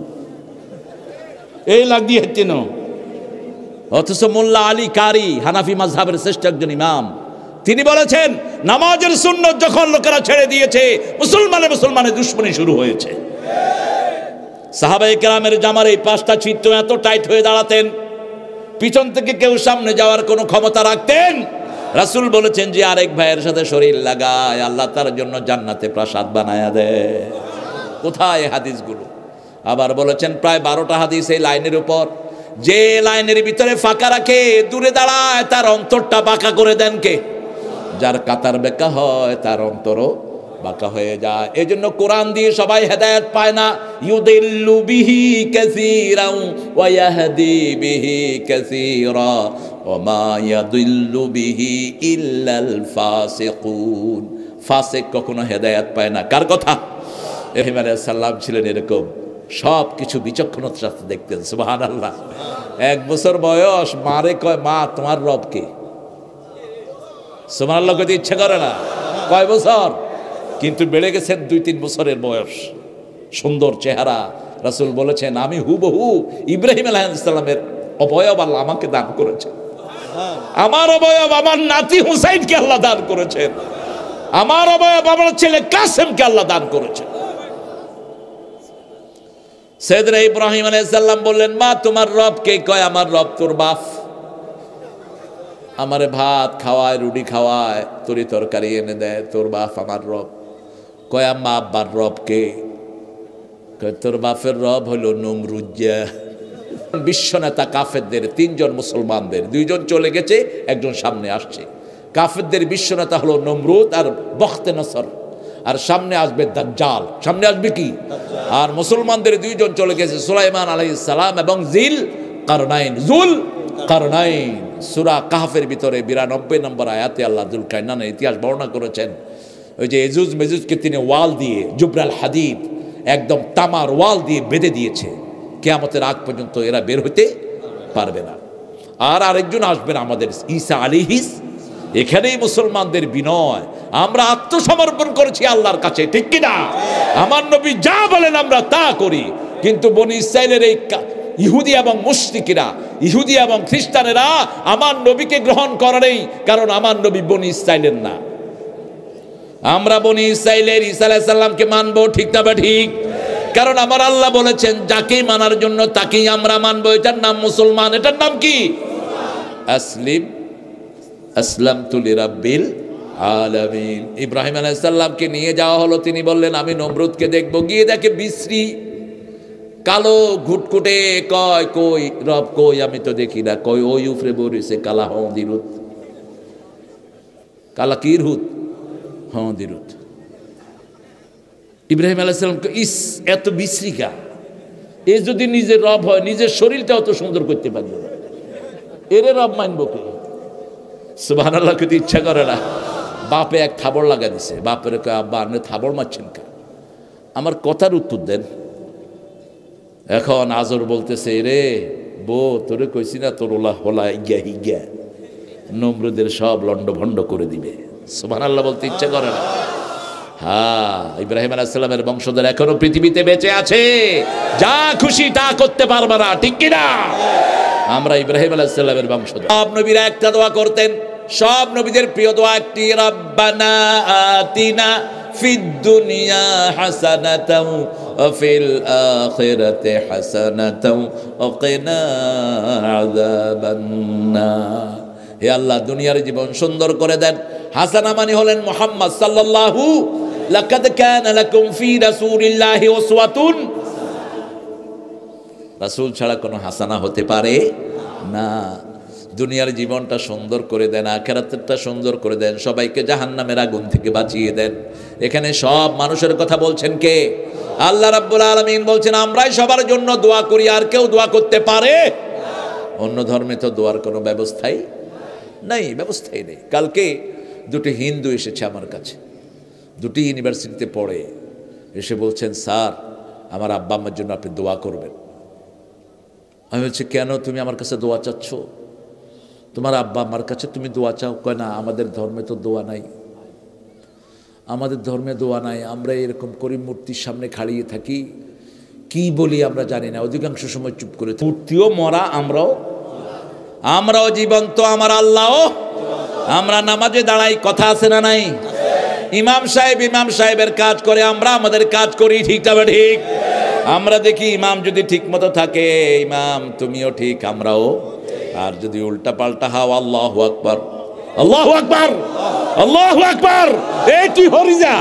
এই লাগ দিয়ে হেঁটেন। অথচ মোল্লা আলী কারি, হানাফি মাযহাবের শ্রেষ্ঠ একজন ইমাম, তিনি বলেছেন, নামাজের সুন্নত যখন লোকেরা ছেড়ে দিয়েছে, মুসলমানের দুশ্মনী শুরু হয়েছে। সাহাবায়ে কেরামের জামার এই 5টা ছিদ্র এত টাইট হয়ে দাঁড়াতেন, পিছন থেকে কেউ সামনে যাওয়ার কোনো ক্ষমতা রাখতেন? রাসূল বলেছেন যে আরেক ভাইয়ের সাথে শরীর লাগায়, আল্লাহ তার জন্য জান্নাতে প্রাসাদ বানায়া দেয়। কোথায় হাদিসগুলো? আবার বলেছেন প্রায় 12টা হাদিস এই লাইনের উপর। যে লাইনের ভিতরে ফাঁকা রাখে, দূরে দাঁড়ায়, তার অন্তরটা বাঁকা করে দেন কে? যার কাতার বেঁকা হয় তার অন্তরও বাঁকা হয়ে যায়। এই জন্য কোরআন দিয়ে সবাই হেদায়েত পায় না। ইউদিল্লু বিহি কাসীরান ওয়া ইয়াহদি বিহি কাসীরা, ওমা ইয়াদিল্লু বিহি ইল্লাল ফাসিকুন। ফাসিক কখনো হেদায়েত পায় না। কার কথা? ইব্রাহিম আলাইহিস সালাম ছিলেন এরকম, সব কিছু বিচক্ষণতার সাথে দেখতেন। সুবহানাল্লাহ। 1 বছর বয়স, মারে কয়, মা তোমার রব কে? সুবহানাল্লাহ কইতে ইচ্ছা করে না। কয় বছর? কিন্তু বেড়ে গেছেন 2-3 বছরের বয়স। সুন্দর চেহারা। রাসূল বলেছেন আমি হুবহু ইব্রাহিম আলাইহিস সালামের অবয়ব আল্লাহ আমাকে দান করেছেন। আমার অবয়ব আমার নাতি হুসাইনকে আল্লাহ দান করেছেন। আমার অবয়ব আমার ছেলে কাসেমকে আল্লাহ দান করেছেন। সাইয়েদনা ইব্রাহিম আলাইহিস সালাম বললেন, মা তোমার রব কে? কয় আমার রব তোর বাপ। আমারে ভাত খাওয়ায়, রুটি খাওয়ায়, তরি তরকারি এনে দেয়, তোর বাপ আমার রব। কয় আম্মা আব্বার রব কে? কয় তোর বাপের রব হলো নমরুজ্জা। বিশ্ব নেতা কাফেরদের 3 জন, মুসলমানদের 2 জন চলে গেছে, একজন সামনে আসছে। কাফেরদের বিশ্ব নেতা হলো নমরুদ আর বখতে নসর, আর সামনে আসবে দাজ্জাল। সামনে আসবে কি? আর মুসলমানদের 2 জন চলে গেছে, সুলাইমান আলাইহিস সালাম এবং জিল কারনাইন। জুল কারনাইন সূরা কাহফের ভিতরে 92 নম্বর আয়াতে আল্লাহ যুল কারনাইনের ইতিহাস বর্ণনা করেছেন। ওই যে এজুজ মেজুজকে তিনি ওয়াল দিয়ে, জুবরাল হাদিদ, একদম তামার ওয়াল দিয়ে বেঁধে দিয়েছে। কিয়ামতের আগ পর্যন্ত এরা বের হতে পারবে না। আর আরেকজন আসবেন আমাদের ঈসা আলাইহিস। এখানেই মুসলমানদের বিনয়, আমরা আত্মসমর্পণ করেছি আল্লাহর কাছে, ঠিক কিনা? আমার নবী যা বলেন আমরা তা করি। কিন্তু বনি ইসরাইলের এই ইহুদি এবং মুশরিকরা, ইহুদি এবং খ্রিস্টানেরা আমার নবীকে গ্রহণ করে নেই, কারণ আমার নবী বনি ইসরাইলের না। আমরা বনি ইসরাইলের ঈসা আলাইহিস সালামকে মানবো, ঠিক না? ঠিক। কারণ আমার আল্লাহ বলেছেন যাকেই মানার জন্য তাকেই আমরা মানবো। এটার নাম মুসলমান। এটার নাম কি? আসলিম আসলামতু লিরাব্বিল আলামিন। ইব্রাহিম আলাইহিস সালামকে নিয়ে যাওয়া হলো, তিনি বললেন আমি নমরুদকে দেখবো। গিয়ে দেখে বিশ্রী কালো ঘুটকুটে। কয় কই রব কই? আমি তো দেখি না। কই ওই উফরে বরিছে কালা হদিরুত। কালা কির হুত? হদিরুত। ইব্রাহিম আলাইহিস সালামকে ইস এত বিশ্রীকা, এ যদি নিজের রব হয় নিজের শরীরটা অত সুন্দর করতে পারবে না, এরে রব মানব কে? সুবহানাল্লাহ কইতে ইচ্ছা করে না। বাপে এক থাবড় লাগা দিছে। বাপের কয় আব্বা আপনি থাবড় মারছেন কেন? আমার কথার উত্তর দেন। এখন আজর বলতেছে, রে বউ তোরে কইছি না তোর ওলা হোলা ইগা হিগা নমরুদের সব লন্ড ভন্ড করে দিবে। সুবহানাল্লাহ বলতে ইচ্ছা করে না। হ্যাঁ, ইব্রাহিম আলাইহিস সালামের বংশধর এখনো পৃথিবীতে বেঁচে আছে। যা খুশি তা করতে পারবে না, ঠিক কি না? আমরা ইব্রাহিম আলাইহিস সালামের বংশধর। সব নবীরা একটা দোয়া করতেন। সব নবীদের প্রিয় দোয়া একটি, রব্বানা আতিনা ফিদ দুনিয়া হাসানাতাও ওয়া ফিল আখিরাতি হাসানাতাও ওয়া কিনা আযাবান নার। হে আল্লাহ, দুনিয়ার জীবন সুন্দর করে দেন। হাসানা মানে হলেন মুহাম্মদ সাল্লাল্লাহু, লাকাদ কানা লাকুম ফি রাসূলিল্লাহি উসওয়াতুন। রাসূল ছাড়া কোনো হাসানা হতে পারে না। দুনিয়ার জীবনটা সুন্দর করে দেন, আখিরাতেরটা সুন্দর করে দেন, সবাইকে জাহান্নামের আগুন থেকে বাঁচিয়ে দেন। এখানে সব মানুষের কথা বলছেন কে? আল্লাহ রাব্বুল আলামিন বলছেন আমরাই সবার জন্য দোয়া করি, আর কেউ দোয়া করতে পারে? অন্য ধর্মে তো দোয়ার কোনো ব্যবস্থাই নেই, ব্যবস্থাই নেই। কালকে 2টি হিন্দু এসেছে আমার কাছে, 2টি ইউনিভার্সিটিতে পড়ে। এসে বলছেন স্যার আমার আব্বা আম্মার জন্য আপনি দোয়া করবেন। আমি বলছি কেন তুমি আমার কাছে দোয়া চাচ্ছ? তোমার আব্বা আমার কাছে তুমি দোয়া চাও? কয় না, আমাদের ধর্মে তো দোয়া নাই, আমাদের ধর্মে দোয়া নাই। আমরা এরকম করি, মূর্তির সামনে খাড়িয়ে থাকি, কি বলি আমরা জানি না, অধিকাংশ সময় চুপ করে থাকি। মূর্তিও মরা, আমরাও জীবন্ত, আমার আল্লাহও। আমরা নামাজে দাঁড়াই, কথা আছে না নাই? ইমাম সাহেবের কাজ করে, আমরা আমাদের কাজ করি, ঠিক তবে ঠিক। আমরা দেখি ইমাম যদি ঠিক মতো থাকে, ইমাম তুমিও ঠিক, আমরাও। আর যদি উল্টা পাল্টা হাও, আল্লাহু আকবার, আল্লাহু আকবার, আল্লাহু আকবার, এই তুই হরি যা।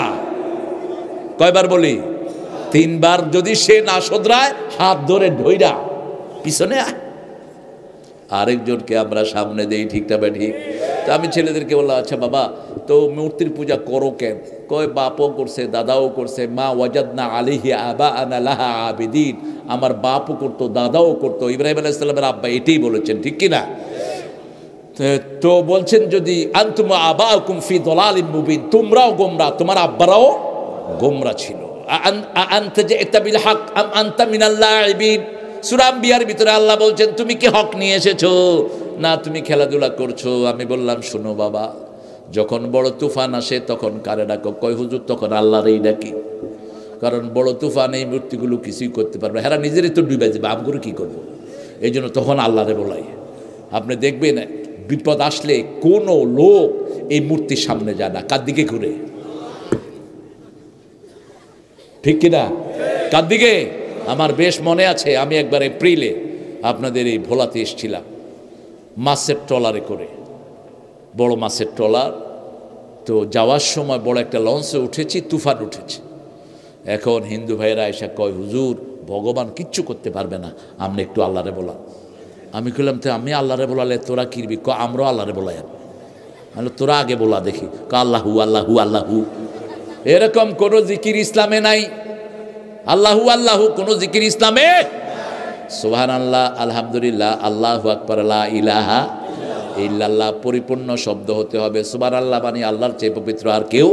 কয়বার বলি? 3 বার। যদি সে না শোধরায়, হাত ধরে ঢইরা পিছনে আরেকজনকে আমরা সামনে দেই, ঠিক না ঠিক? তো আমি ছেলেদেরকে বললাম আচ্ছা বাবা, তো মূর্তির পূজা করো কেন? কয় বাপও করছে, দাদাও করছে, মা ওয়াজাদনা আলাইহি আবাআনা লাহা আবিদিন। আমার বাপও করতো, দাদাও করতো। ইব্রাহিম আলাইহিস সালামের আব্বা এটাই বলেছেন, ঠিক কি না? তো বলছেন যদি আনতুম আবাউকুম ফি দালালিম মুবিন, তোমরাও গোমরা, তোমার আব্বারাও গোমরা ছিল। আনতা জিতা বিল হক আম আনতা মিনাল লাইবিন, সূরা আম্বিয়ার ভিতরে আল্লাহ বলছেন তুমি কি হক নিয়ে এসেছো না তুমি খেলাধুলা করছো? আমি বললাম শোনো বাবা, যখন বড় তুফান আসে তখন কারে ডাকো? কয় হুজুর তখন আল্লাহরই ডাকি, কারণ বড় তুফান এই মূর্তিগুলো কিছুই করতে পারবে, হেরা নিজেরই তো ডুবে যাবে, আমগুলো কি করবো? এই জন্য তখন আল্লাহরে বলাই। আপনি দেখবেন বিপদ আসলে কোনো লোক এই মূর্তির সামনে যায় না, কার দিকে ঘুরে? ঠিক কিনা? কার দিকে? আমার বেশ মনে আছে, আমি একবার এপ্রিলে আপনাদের এই ভোলাতে এসেছিলাম মাছের ট্রলারে করে, বড় মাছের ট্রলার। তো যাওয়ার সময় বড় একটা লঞ্চে উঠেছি, তুফান উঠেছে। এখন হিন্দু ভাইয়েরা এসে কয় হুজুর ভগবান কিচ্ছু করতে পারবে না, আপনি একটু আল্লাহরে বলা। আমি কইলাম তো আমি আল্লাহরে বলালে তোরা কিরবি? আমরাও আল্লাহরে বলাই। আমি তোরা আগে বলা দেখি। আল্লাহু আল্লাহু আল্লাহু, এরকম কোনো জিকির ইসলামে নাই। আল্লাহু আল্লাহু কোনো জিকির ইসলামে? সুবহানাল্লাহ, আলহামদুলিল্লাহ, আল্লাহু আকবার, লা ইলাহা ইল্লাল্লাহ পরিপূর্ণ শব্দ হতে হবে। সুবহানাল্লাহ মানে আল্লাহর চেয়ে পবিত্র আর কেউ।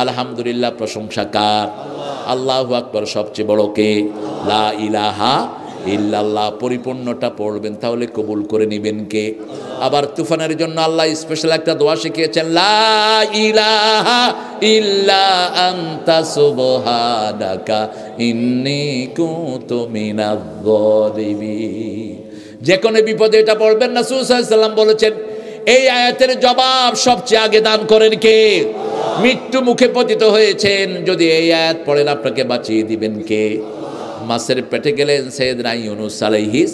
আলহামদুলিল্লাহ প্রশংসা কার? আল্লাহু আকবার সবচেয়ে বড় কে? লা ইলাহা ইল্লাল্লাহ পরিপূর্ণটা পড়বেন, তাহলে কবুল করে নেবেন কে? আবার তুফানের জন্য আল্লাহ স্পেশাল একটা দোয়া শিখিয়েছেন, লা ইলাহা ইল্লা আনতা সুবহানাকা ইন্নী কুনতু মিনাজ জালিমিন। যে কোনো বিপদে এটা পড়বেন। রাসূল সাল্লাল্লাহু আলাইহি ওয়াসাল্লাম বলেছেন এই আয়াতের জবাব সবচেয়ে আগে দান করেন কে? মৃত্যু মুখে পতিত হয়েছেন, যদি এই আয়াত পড়েন আপনাকে বাঁচিয়ে দিবেন কে? মাছের পেটে গেলেন সাইয়েদনা ইউনূস আলাইহিস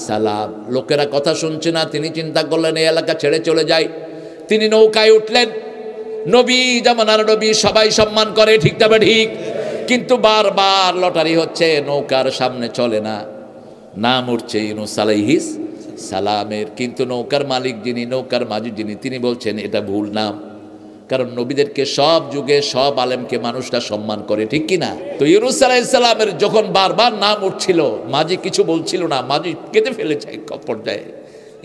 সালাম। লোকেরা কথা শুনছে না, তিনি চিন্তা করলেন এই এলাকা ছেড়ে চলে যায়। তিনি নৌকায় উঠলেন। নবী জামানার নবী সবাই সম্মান করে, ঠিক তবে ঠিক, কিন্তু বারবার লটারি হচ্ছে, নৌকার সামনে চলে না, নাম উঠছে ইউনূস আলাইহিস সালামের, কিন্তু নৌকার মালিক যিনি, নৌকার মাঝি যিনি, তিনি বলছেন এটা ভুল নাম। কারণ নবীদেরকে সব যুগে সব আলেমকে মানুষরা সম্মান করে, ঠিক কিনা? তো ইউনূস আলাইহিস সালামের যখন বারবার নাম উঠছিল, মাঝি কিছু বলছিল না, মাঝি কেঁদে ফেলেছে এক পর্যায়ে।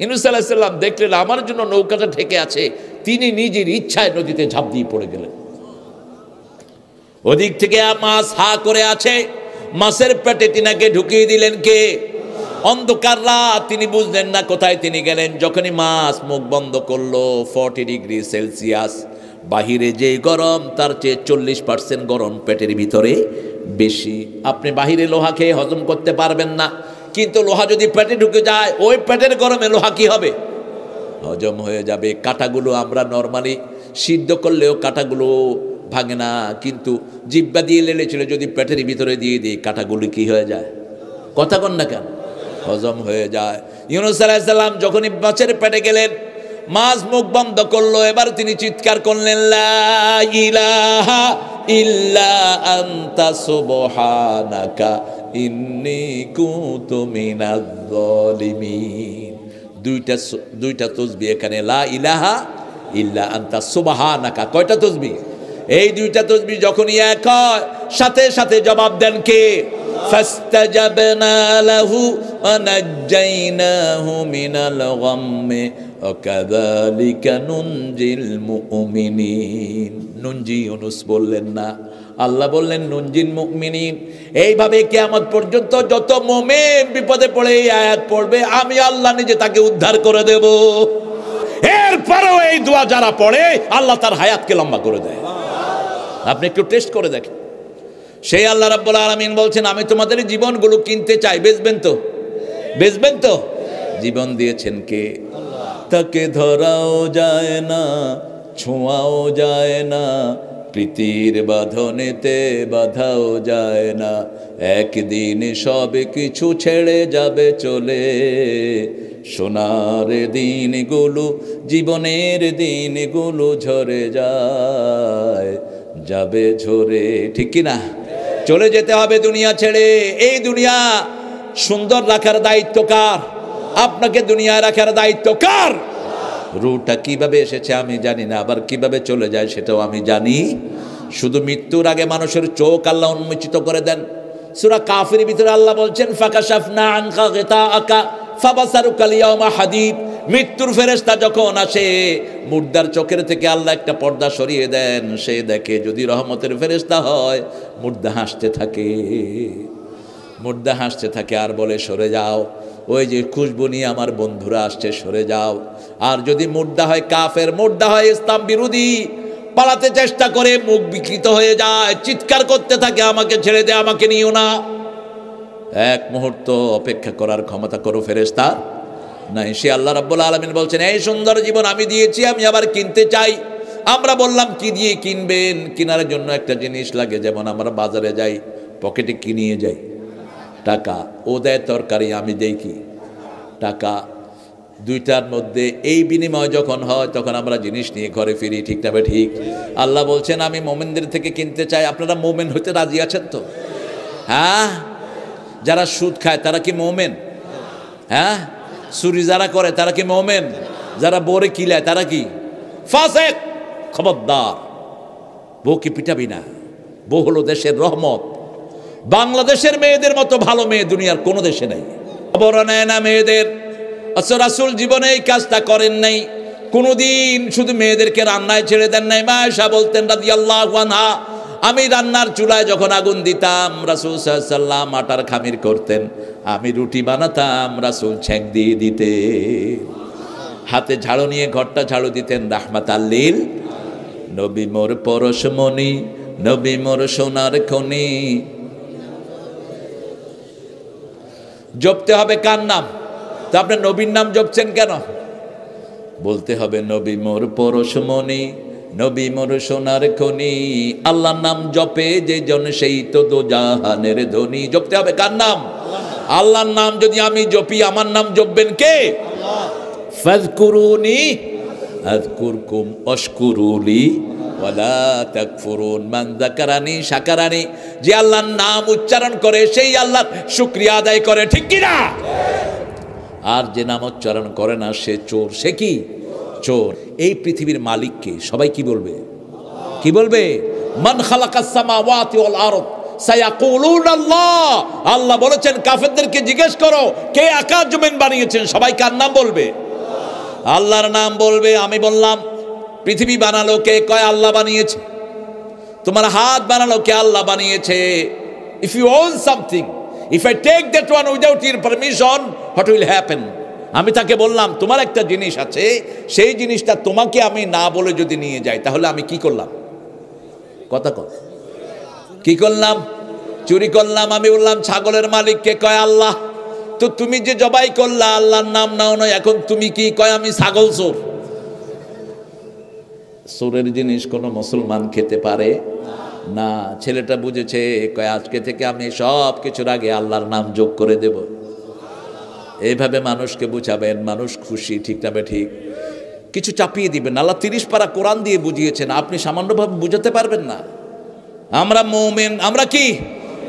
ইউনূস আলাইহিস সালাম দেখলেন আমার জন্য নৌকাটা ঠেকে আছে, তিনি নিজের ইচ্ছায় নদীতে ঝাঁপ দিয়ে পড়ে গেলেন। ওদিক থেকে মাছ হা করে আছে, মাছের পেটে তিনাকে ঢুকিয়ে দিলেন কে? অন্ধকার রাত, তিনি বুঝলেন না কোথায় তিনি গেলেন। যখনই মাছ মুখ বন্ধ করলো, 40 ডিগ্রি সেলসিয়াস, বাহিরে যে গরম তার চেয়ে 40% গরম পেটের ভিতরে বেশি। আপনি বাহিরে লোহা খেয়ে হজম করতে পারবেন না, কিন্তু লোহা যদি পেটে ঢুকে যায়, ওই পেটের গরমে লোহা কি হবে? হজম হয়ে যাবে। কাঁটাগুলো আমরা নর্মালি সিদ্ধ করলেও কাঁটাগুলো ভাঙে না, কিন্তু জিহ্বা দিয়ে লেলে ছিল যদি পেটের ভিতরে দিয়ে দিই, কাঁটাগুলো কি হয়ে যায়? কথা কন না কেন? হজম হয়ে যায়। ইউনূস আলাইহিস সালাম যখনই মাছের পেটে গেলেন, মাছ মুখ বন্ধ করলো, এবার তিনি চিৎকার করলেন, লা ইলাহা ইল্লা আনতা সুবহানাকা ইন্নী কুনতু মিনাজ জালিমিন। দুইটা তাসবিহ এখানে, লা ইলাহা ইল্লা আনতা সুবহানাকা। কয়টা তাসবিহ? এই দুইটা তাসবিহ যখনই এক হয়, সাথে সাথে জবাব দেন কে? ফাস্তাজাবনা লাহু ওয়া নাজ্জাইনাহু মিনাল গাম্মি ওয়া কাযালিকা নুনজিল মুমিনিন। নুনজি ইউনূস বললেন না, আল্লাহ বললেন নুনজিল মুমিনিন। এইভাবে কিয়ামত পর্যন্ত যত মুমিন বিপদে পড়ে এই আয়াত পড়বে, আমি আল্লাহ নিজে তাকে উদ্ধার করে দেব। এরপরেও এই দোয়া যারা পড়ে, আল্লাহ তার হায়াতকে লম্বা করে দেয়। আপনি একটু টেস্ট করে দেখেন। সেই আল্লাহ রাব্বুল আলামিন বলছেন আমি তোমাদের জীবনগুলো কিনতে চাই, বেচবেন তো? বেচবেন তো? জীবন দিয়েছেন কে? তাকে ধরাও যায় না, ছোঁয়াও যায় না, প্রীতির বাঁধনেতে বাঁধাও যায় না, একদিন সব কিছু ছেড়ে যাবে চলে। সোনার দিনগুলো, জীবনের দিনগুলো ঝরে যায়, যাবে ঝরে, ঠিক কিনা? চলে যেতে হবে দুনিয়া ছেড়ে। এই দুনিয়া সুন্দর রাখার দায়িত্ব কার? আপনাকে দুনিয়া রাখার দায়িত্ব কার? রুটা কিভাবে এসেছে আমি জানি না, আবার কিভাবে চলে যায় সেটাও আমি জানি। শুধু মৃত্যুর আগে মানুষের চোখ আল্লাহ উন্মোচিত করে দেন। সূরা কাফিরের ভিতরে আল্লাহ বলছেন ফাকাশাফনা আনকা গিতাআকা ফাবাসারুকা আল-ইয়াওমা হাদীদ। মৃত্যুর ফেরেশতা যখন আসে, মুর্দার চোখের থেকে আল্লাহ একটা পর্দা সরিয়ে দেন, সে দেখে যদি রহমতের ফেরেশতা হয়, মুর্দা হাসতে থাকে, মুর্দা হাসতে থাকে আর বলে সরে যাও, ওই যে খুশবু নিয়ে আমার বন্ধুরা আসছে, সরে যাও। আর যদি মুর্দা হয় কাফের, মুর্দা হয় ইসলাম বিরোধী, পালাতে চেষ্টা করে, মুখ বিকৃত হয়ে যায়, চিৎকার করতে থাকে, আমাকে ছেড়ে দে, আমাকে নিও না। এক মুহূর্ত অপেক্ষা করার ক্ষমতা করো ফেরেশতা নাই। সে আল্লাহ রাব্বুল আলামিন বলছেন, এই সুন্দর জীবন আমি দিয়েছি, আমি আবার কিনতে চাই। আমরা বললাম কি দিয়ে কিনবেন? কেনার জন্য একটা জিনিস লাগে, যেমন আমরা বাজারে যাই, পকেটে কি নিয়ে যাই? টাকা। ও দেয় তরকারি, আমি দেই কি? টাকা। দুইটার মধ্যে এই বিনিময় যখন হয়, তখন আমরা জিনিস নিয়ে ঘরে ফিরি, ঠিক না? ঠিক। আল্লাহ বলছেন, আমি মোমেনদের থেকে কিনতে চাই। আপনারা মোমেন হইতে রাজি আছেন তো? হ্যাঁ। যারা সুদ খায় তারা কি মোমেন? হ্যাঁ। চুরি যারা করে তারা কি মোমেন? যারা বোরে কিলায় তারা কি ফাসেক? খবরদার, বউকে পিটাবি না। বউ হলো দেশের রহমত। বাংলাদেশের মেয়েদের মতো ভালো মেয়ে দুনিয়ার কোনো দেশে নাই। খবর নেয় না মেয়েদের। আচ্ছা, রাসূল জীবনে এই কাজটা করেন নাই কোনোদিন। শুধু মেয়েদেরকে রান্নায় ছেড়ে দেন নাই। মা আয়েশা বলতেন রাদিয়াল্লাহু আনহা, আমি রান্নার চুলায় যখন আগুন দিতাম, রাসূল সাল্লাল্লাহু আলাইহি ওয়াসাল্লাম আটার খামির করতেন, আমি রুটি বানাতাম, রাসূল ছ্যাঁক দিয়ে দিতে, হাতে ঝাড়ু নিয়ে ঘরটা ঝাড়ু দিতেন। রাহমাতাল লিল নবী মোর পরশমণি, নবী মোর সোনার খনি। জপতে হবে কার নাম? তো আপনি নবীর নাম জপছেন কেন? বলতে হবে নবী মোর পরশমণি, নবী মোর সোনার খনি। আল্লাহর নাম জপে যে জন, সেই তো দোজাহানের ধনী। জপতে হবে কার নাম? আল্লাহর নাম যদি আমি জপি, আমার নাম জপবেন কে? ফাযকুরুনি আযকুরকুম ওয়াশকুরুলি ওয়ালা তাকফুরুন। মান যাকারানি শাকারানি। যে আল্লাহর নাম উচ্চারণ করে সেই আল্লাহর শুকরিয়া আদায় করে, ঠিক কি না? আর যে নাম উচ্চারণ করে না সে চোর। সে কি? চোর। এই পৃথিবীর মালিককে সবাই কি বলবে? কি বলবে? মান খালাকাস সামাওয়াতি ওয়াল আরদ সায়াকুলুন আল্লাহ। আল্লাহ বলেছেন কাফেরদেরকে জিজ্ঞেস করো কে আকাশ জমিন বানিয়েছেন। সবাই কার নাম বলবে? আল্লাহর নাম বলবে। আমি বললাম পৃথিবী বানালো কে? কয় আল্লাহ বানিয়েছে। তোমার হাত বানালো কে? আল্লাহ বানিয়েছে। If you own something, if I take that one without your permission, what will happen? আমি তাকে বললাম তোমার একটা জিনিস আছে, সেই জিনিসটা তোমাকে আমি না বলে যদি নিয়ে যাই, তাহলে আমি কি করলাম? কথা কর, কি করলাম? চুরি করলাম। আমি বললাম ছাগলের মালিককে? কয় আল্লাহ। তো তুমি যে জবাই করলা আল্লাহর নাম নাও নয়, এখন তুমি কি? কয় আমি ছাগল চোর। চোরের জিনিস কোনো মুসলমান খেতে পারে না। ছেলেটা বুঝেছে, কয় আজকে থেকে আমি সব কিছুর আগে আল্লাহর নাম যোগ করে দেব। এইভাবে মানুষকে বুঝাবেন, মানুষ খুশি, ঠিক না? ঠিক। কিছু চাপিয়ে দিবেন। আল্লাহ 30 পারা কোরআন দিয়ে বুঝিয়েছেন, আপনি সামান্যভাবে বুঝাতে পারবেন না। আমরা মুমিন। আমরা কি?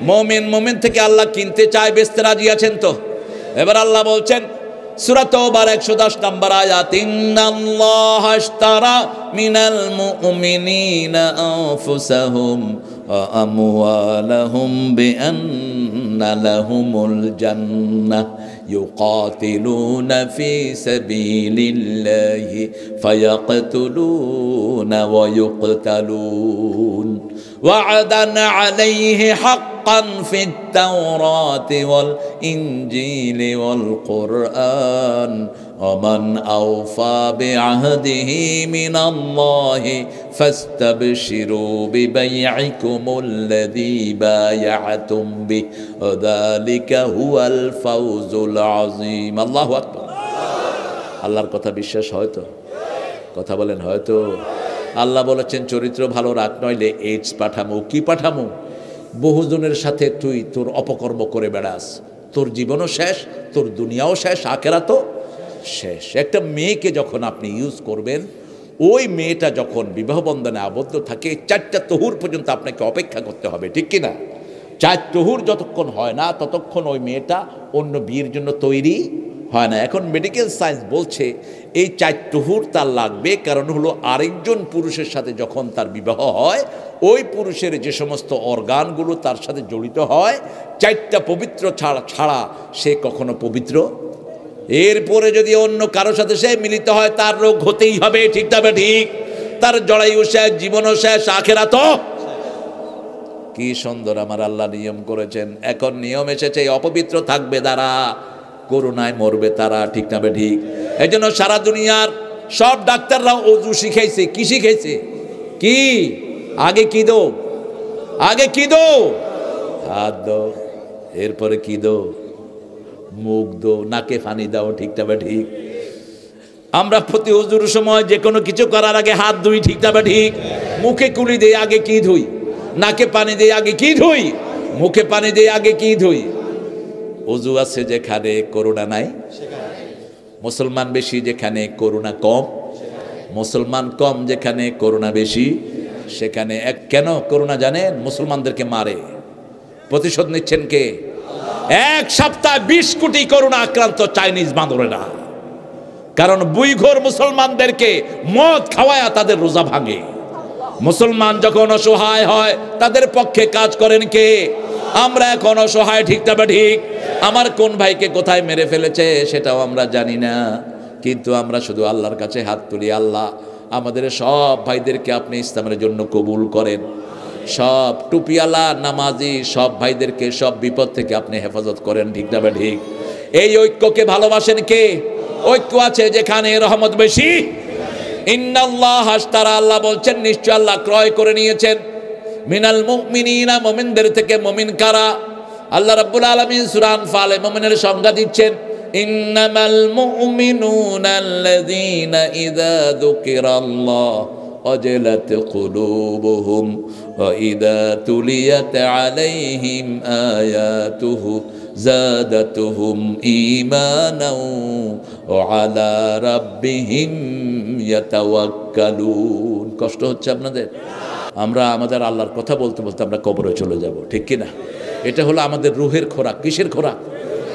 মুমিন। মুমিন থেকে আল্লাহ কিনতে চায়, বেচতে রাজি আছেন তো? এবার আল্লাহ বলছেন সূরা তাওবার 110 নম্বর আয়াত, ইন্নাল্লাহা আশতারা মিনাল মুমিনিনা আনফুসাহুম ওয়া আমওয়ালাহুম বিআন্না লাহুমুল জান্নাহ ইউকাতিলুনা ফি সাবিলিল্লাহি ফায়াকতুলুনা ওয়া ইউকতালুন ওয়া'দান আলাইহি হাক্কান ফিত তাওরাতি ওয়াল ইনজিলি ওয়াল কুরআন ওমান আওফা বিআহদিহি মিনাল্লাহি ফাস্তাবশিরু বিবাইইকুমুল্লাযী বায়া'তুম বিহি যালিকা হুয়াল ফাওজুল আযীম। আল্লাহু আকবার। আল্লাহর কথা বিশ্বাস হয়তো? কথা বলেন হয়তো? আল্লাহ বলেছেন চরিত্র ভালো রাখ, নইলে এইডস পাঠামো। কি পাঠামো? বহুজনের সাথে তুই তোর অপকর্ম করে বেড়াস, তোর জীবনও শেষ, তোর দুনিয়াও শেষ, আখেরাতও শেষ। একটা মেয়েকে যখন আপনি ইউজ করবেন, ওই মেয়েটা যখন বিবাহ বন্ধনে আবদ্ধ থাকে, 4টা তহুর পর্যন্ত আপনাকে অপেক্ষা করতে হবে, ঠিক কিনা? 4 তহুর যতক্ষণ হয় না ততক্ষণ ওই মেয়েটা অন্য বিয়ের জন্য তৈরি হয় না। এখন মেডিকেল সায়েন্স বলছে এই 4 তহুর তার লাগবে, কারণ হলো আরেকজন পুরুষের সাথে যখন তার বিবাহ হয়, ওই পুরুষের যে সমস্ত অর্গানগুলো তার সাথে জড়িত হয়, 4টা পবিত্র ছাড়া সে কখনো পবিত্র এরপরে যদি অন্য কারো সাথে সে মিলিত হয় তার রোগ হতেই হবে, ঠিক তবে ঠিক। তার জড়ায়ু শেষ, জীবনও শেষ, আখেরাত। কি সুন্দর আমার আল্লাহ নিয়ম করেছেন। এখন নিয়ম এসেছে অপবিত্র থাকবে তারা, করোনায় মরবে তারা, ঠিক তবে ঠিক। এই জন্য সারা দুনিয়ার সব ডাক্তাররা ওযু শিখাইছে। কি শিখাইছে? কি আগে কি দো, আগে কি দো, হাত দো, এরপরে কি দো, মুখ দো, নাকে পানি দাও, ঠিক তবে ঠিক। আমরা প্রতি ওযুর সময় যে কোনো কিছু করার আগে হাত ধুই, ঠিক তবে ঠিক। মুখে কুলি দেই, আগে কি ধুই? নাকে পানি দেই, আগে কি ধুই? মুখে পানি দেই, আগে কি ধুই? ওযু আছে যেখানে করোনা নাই, মুসলমান বেশি যেখানে করোনা কম, মুসলমান কম যেখানে করোনা বেশি, সেখানে কেন করোনা জানেন? মুসলমানদেরকে মারে। প্রতিশোধ নিচ্ছেন কে? এক সপ্তাহে 20 কোটি করোনা আক্রান্ত চাইনিজ বাঁদরেরা। কারণ বুইঘর মুসলমানদেরকে মদ খাওয়ায়া তাদের রোজা ভাঙে। মুসলমান যখন অসহায় হয় তাদের পক্ষে কাজ করেন কে? আমরা এখন অসহায়, ঠিক তবে ঠিক। আমার কোন ভাইকে কোথায় মেরে ফেলেছে সেটাও আমরা জানি না, কিন্তু আমরা শুধু আল্লাহর কাছে হাত তুলি, আল্লাহ আমাদের সব ভাইদেরকে আপনি ইসলামের জন্য কবুল করেন। সব টুপিওয়ালা নামাজি সব ভাইদেরকে সব বিপদ থেকে আপনি হেফাজত করেন, ঠিক তবে ঠিক। এই ঐক্যকে ভালোবাসেন কে? ঐক্য আছে যেখানে রহমত বেশি। ইন্নাল্লাহ আশতারা, আল্লাহ বলছেন নিশ্চয় আল্লাহ ক্রয় করে নিয়েছেন মিনাল মুমিনিনা, মুমিনদের থেকে। মুমিন কারা? আল্লাহ রাব্বুল আলামিন সূরা আনফালে মুমিনের সংজ্ঞা দিচ্ছেন, ইন্নামাল মুমিনুনা আল্লাযীনা ইযা যুকিরাল্লাহ ওয়াজিলাত কুলুবুহুম ওয়া ইযা তুলিয়াত আলাইহিম আয়াতুহু যাদাতুহুম ঈমানাও ওয়া আলা রাব্বিহিম ইয়াতাওয়াক্কালুন। কষ্ট হচ্ছে আপনাদের? আমরা আমাদের আল্লাহর কথা বলতে বলতে আমরা কবরে চলে যাব, ঠিক কিনা? এটা হলো আমাদের রুহের খোরাক। কিসের খোরাক?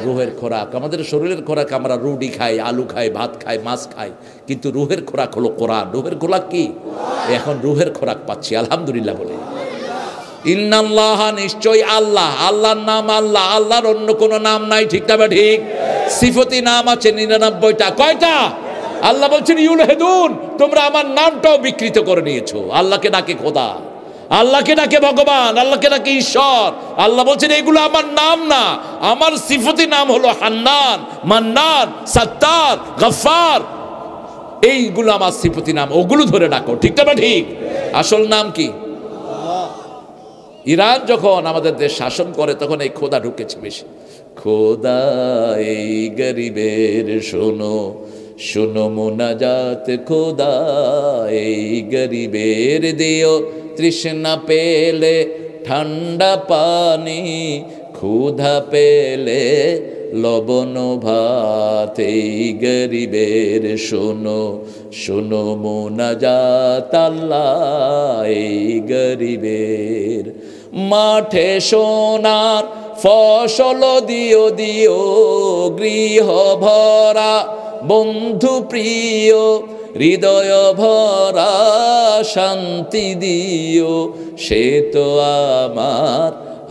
রুহের খোরাক। আমাদের শরীরের খোরাক আমরা রুটি খাই, আলু খাই, ভাত খাই, মাছ খাই, কিন্তু রুহের খোরাক হলো কোরআন। রুহের খোরাক কি? এখন রুহের খোরাক পাচ্ছি, আলহামদুলিল্লাহ বলে। ইন্নাল্লাহ, নিশ্চয় আল্লাহ, আল্লাহর নাম আল্লাহ, আল্লাহর অন্য কোনো নাম নাই, ঠিক না? ঠিক। সিফতি নাম আছে 99টা। কয়টা? আল্লাহ বলছেন ইউলহিদুন, তোমরা আমার নামটাও বিকৃত করে নিয়েছো। আল্লাহকে ডাকে খোদা, আল্লাহকে ডাকে ভগবান, আল্লাহকে ডাকে ঈশ্বর। আল্লাহ বলছেন এগুলো আমার নাম না, আমার সিফতি নাম হলো হান্নান, মান্নান, সাত্তার, গফফার। এইগুলো আমার সিফতি নাম, ওগুলো ধরে ডাকো, ঠিক না? ঠিক। আসল নাম কি? ইরান যখন আমাদের দেশ শাসন করে তখন এই খোদা ঢুকেছে বেশি। খোদা এই গরিবের শোনো, শোনো মুনাজাত, খোদা এই গরিবের দিও তৃষ্ণা পেলে ঠান্ডা পানি, ক্ষুধা পেলে লবণ ভাত। এই গরিবের শোনো, শোনো মুনাজাত, আল্লাহ এই গরিবের। মাঠে সোনার ফসল দিও দিও, গৃহ ভরা বন্ধু প্রিয়, হৃদয় ভরা শান্তি দিও, সে তো আমার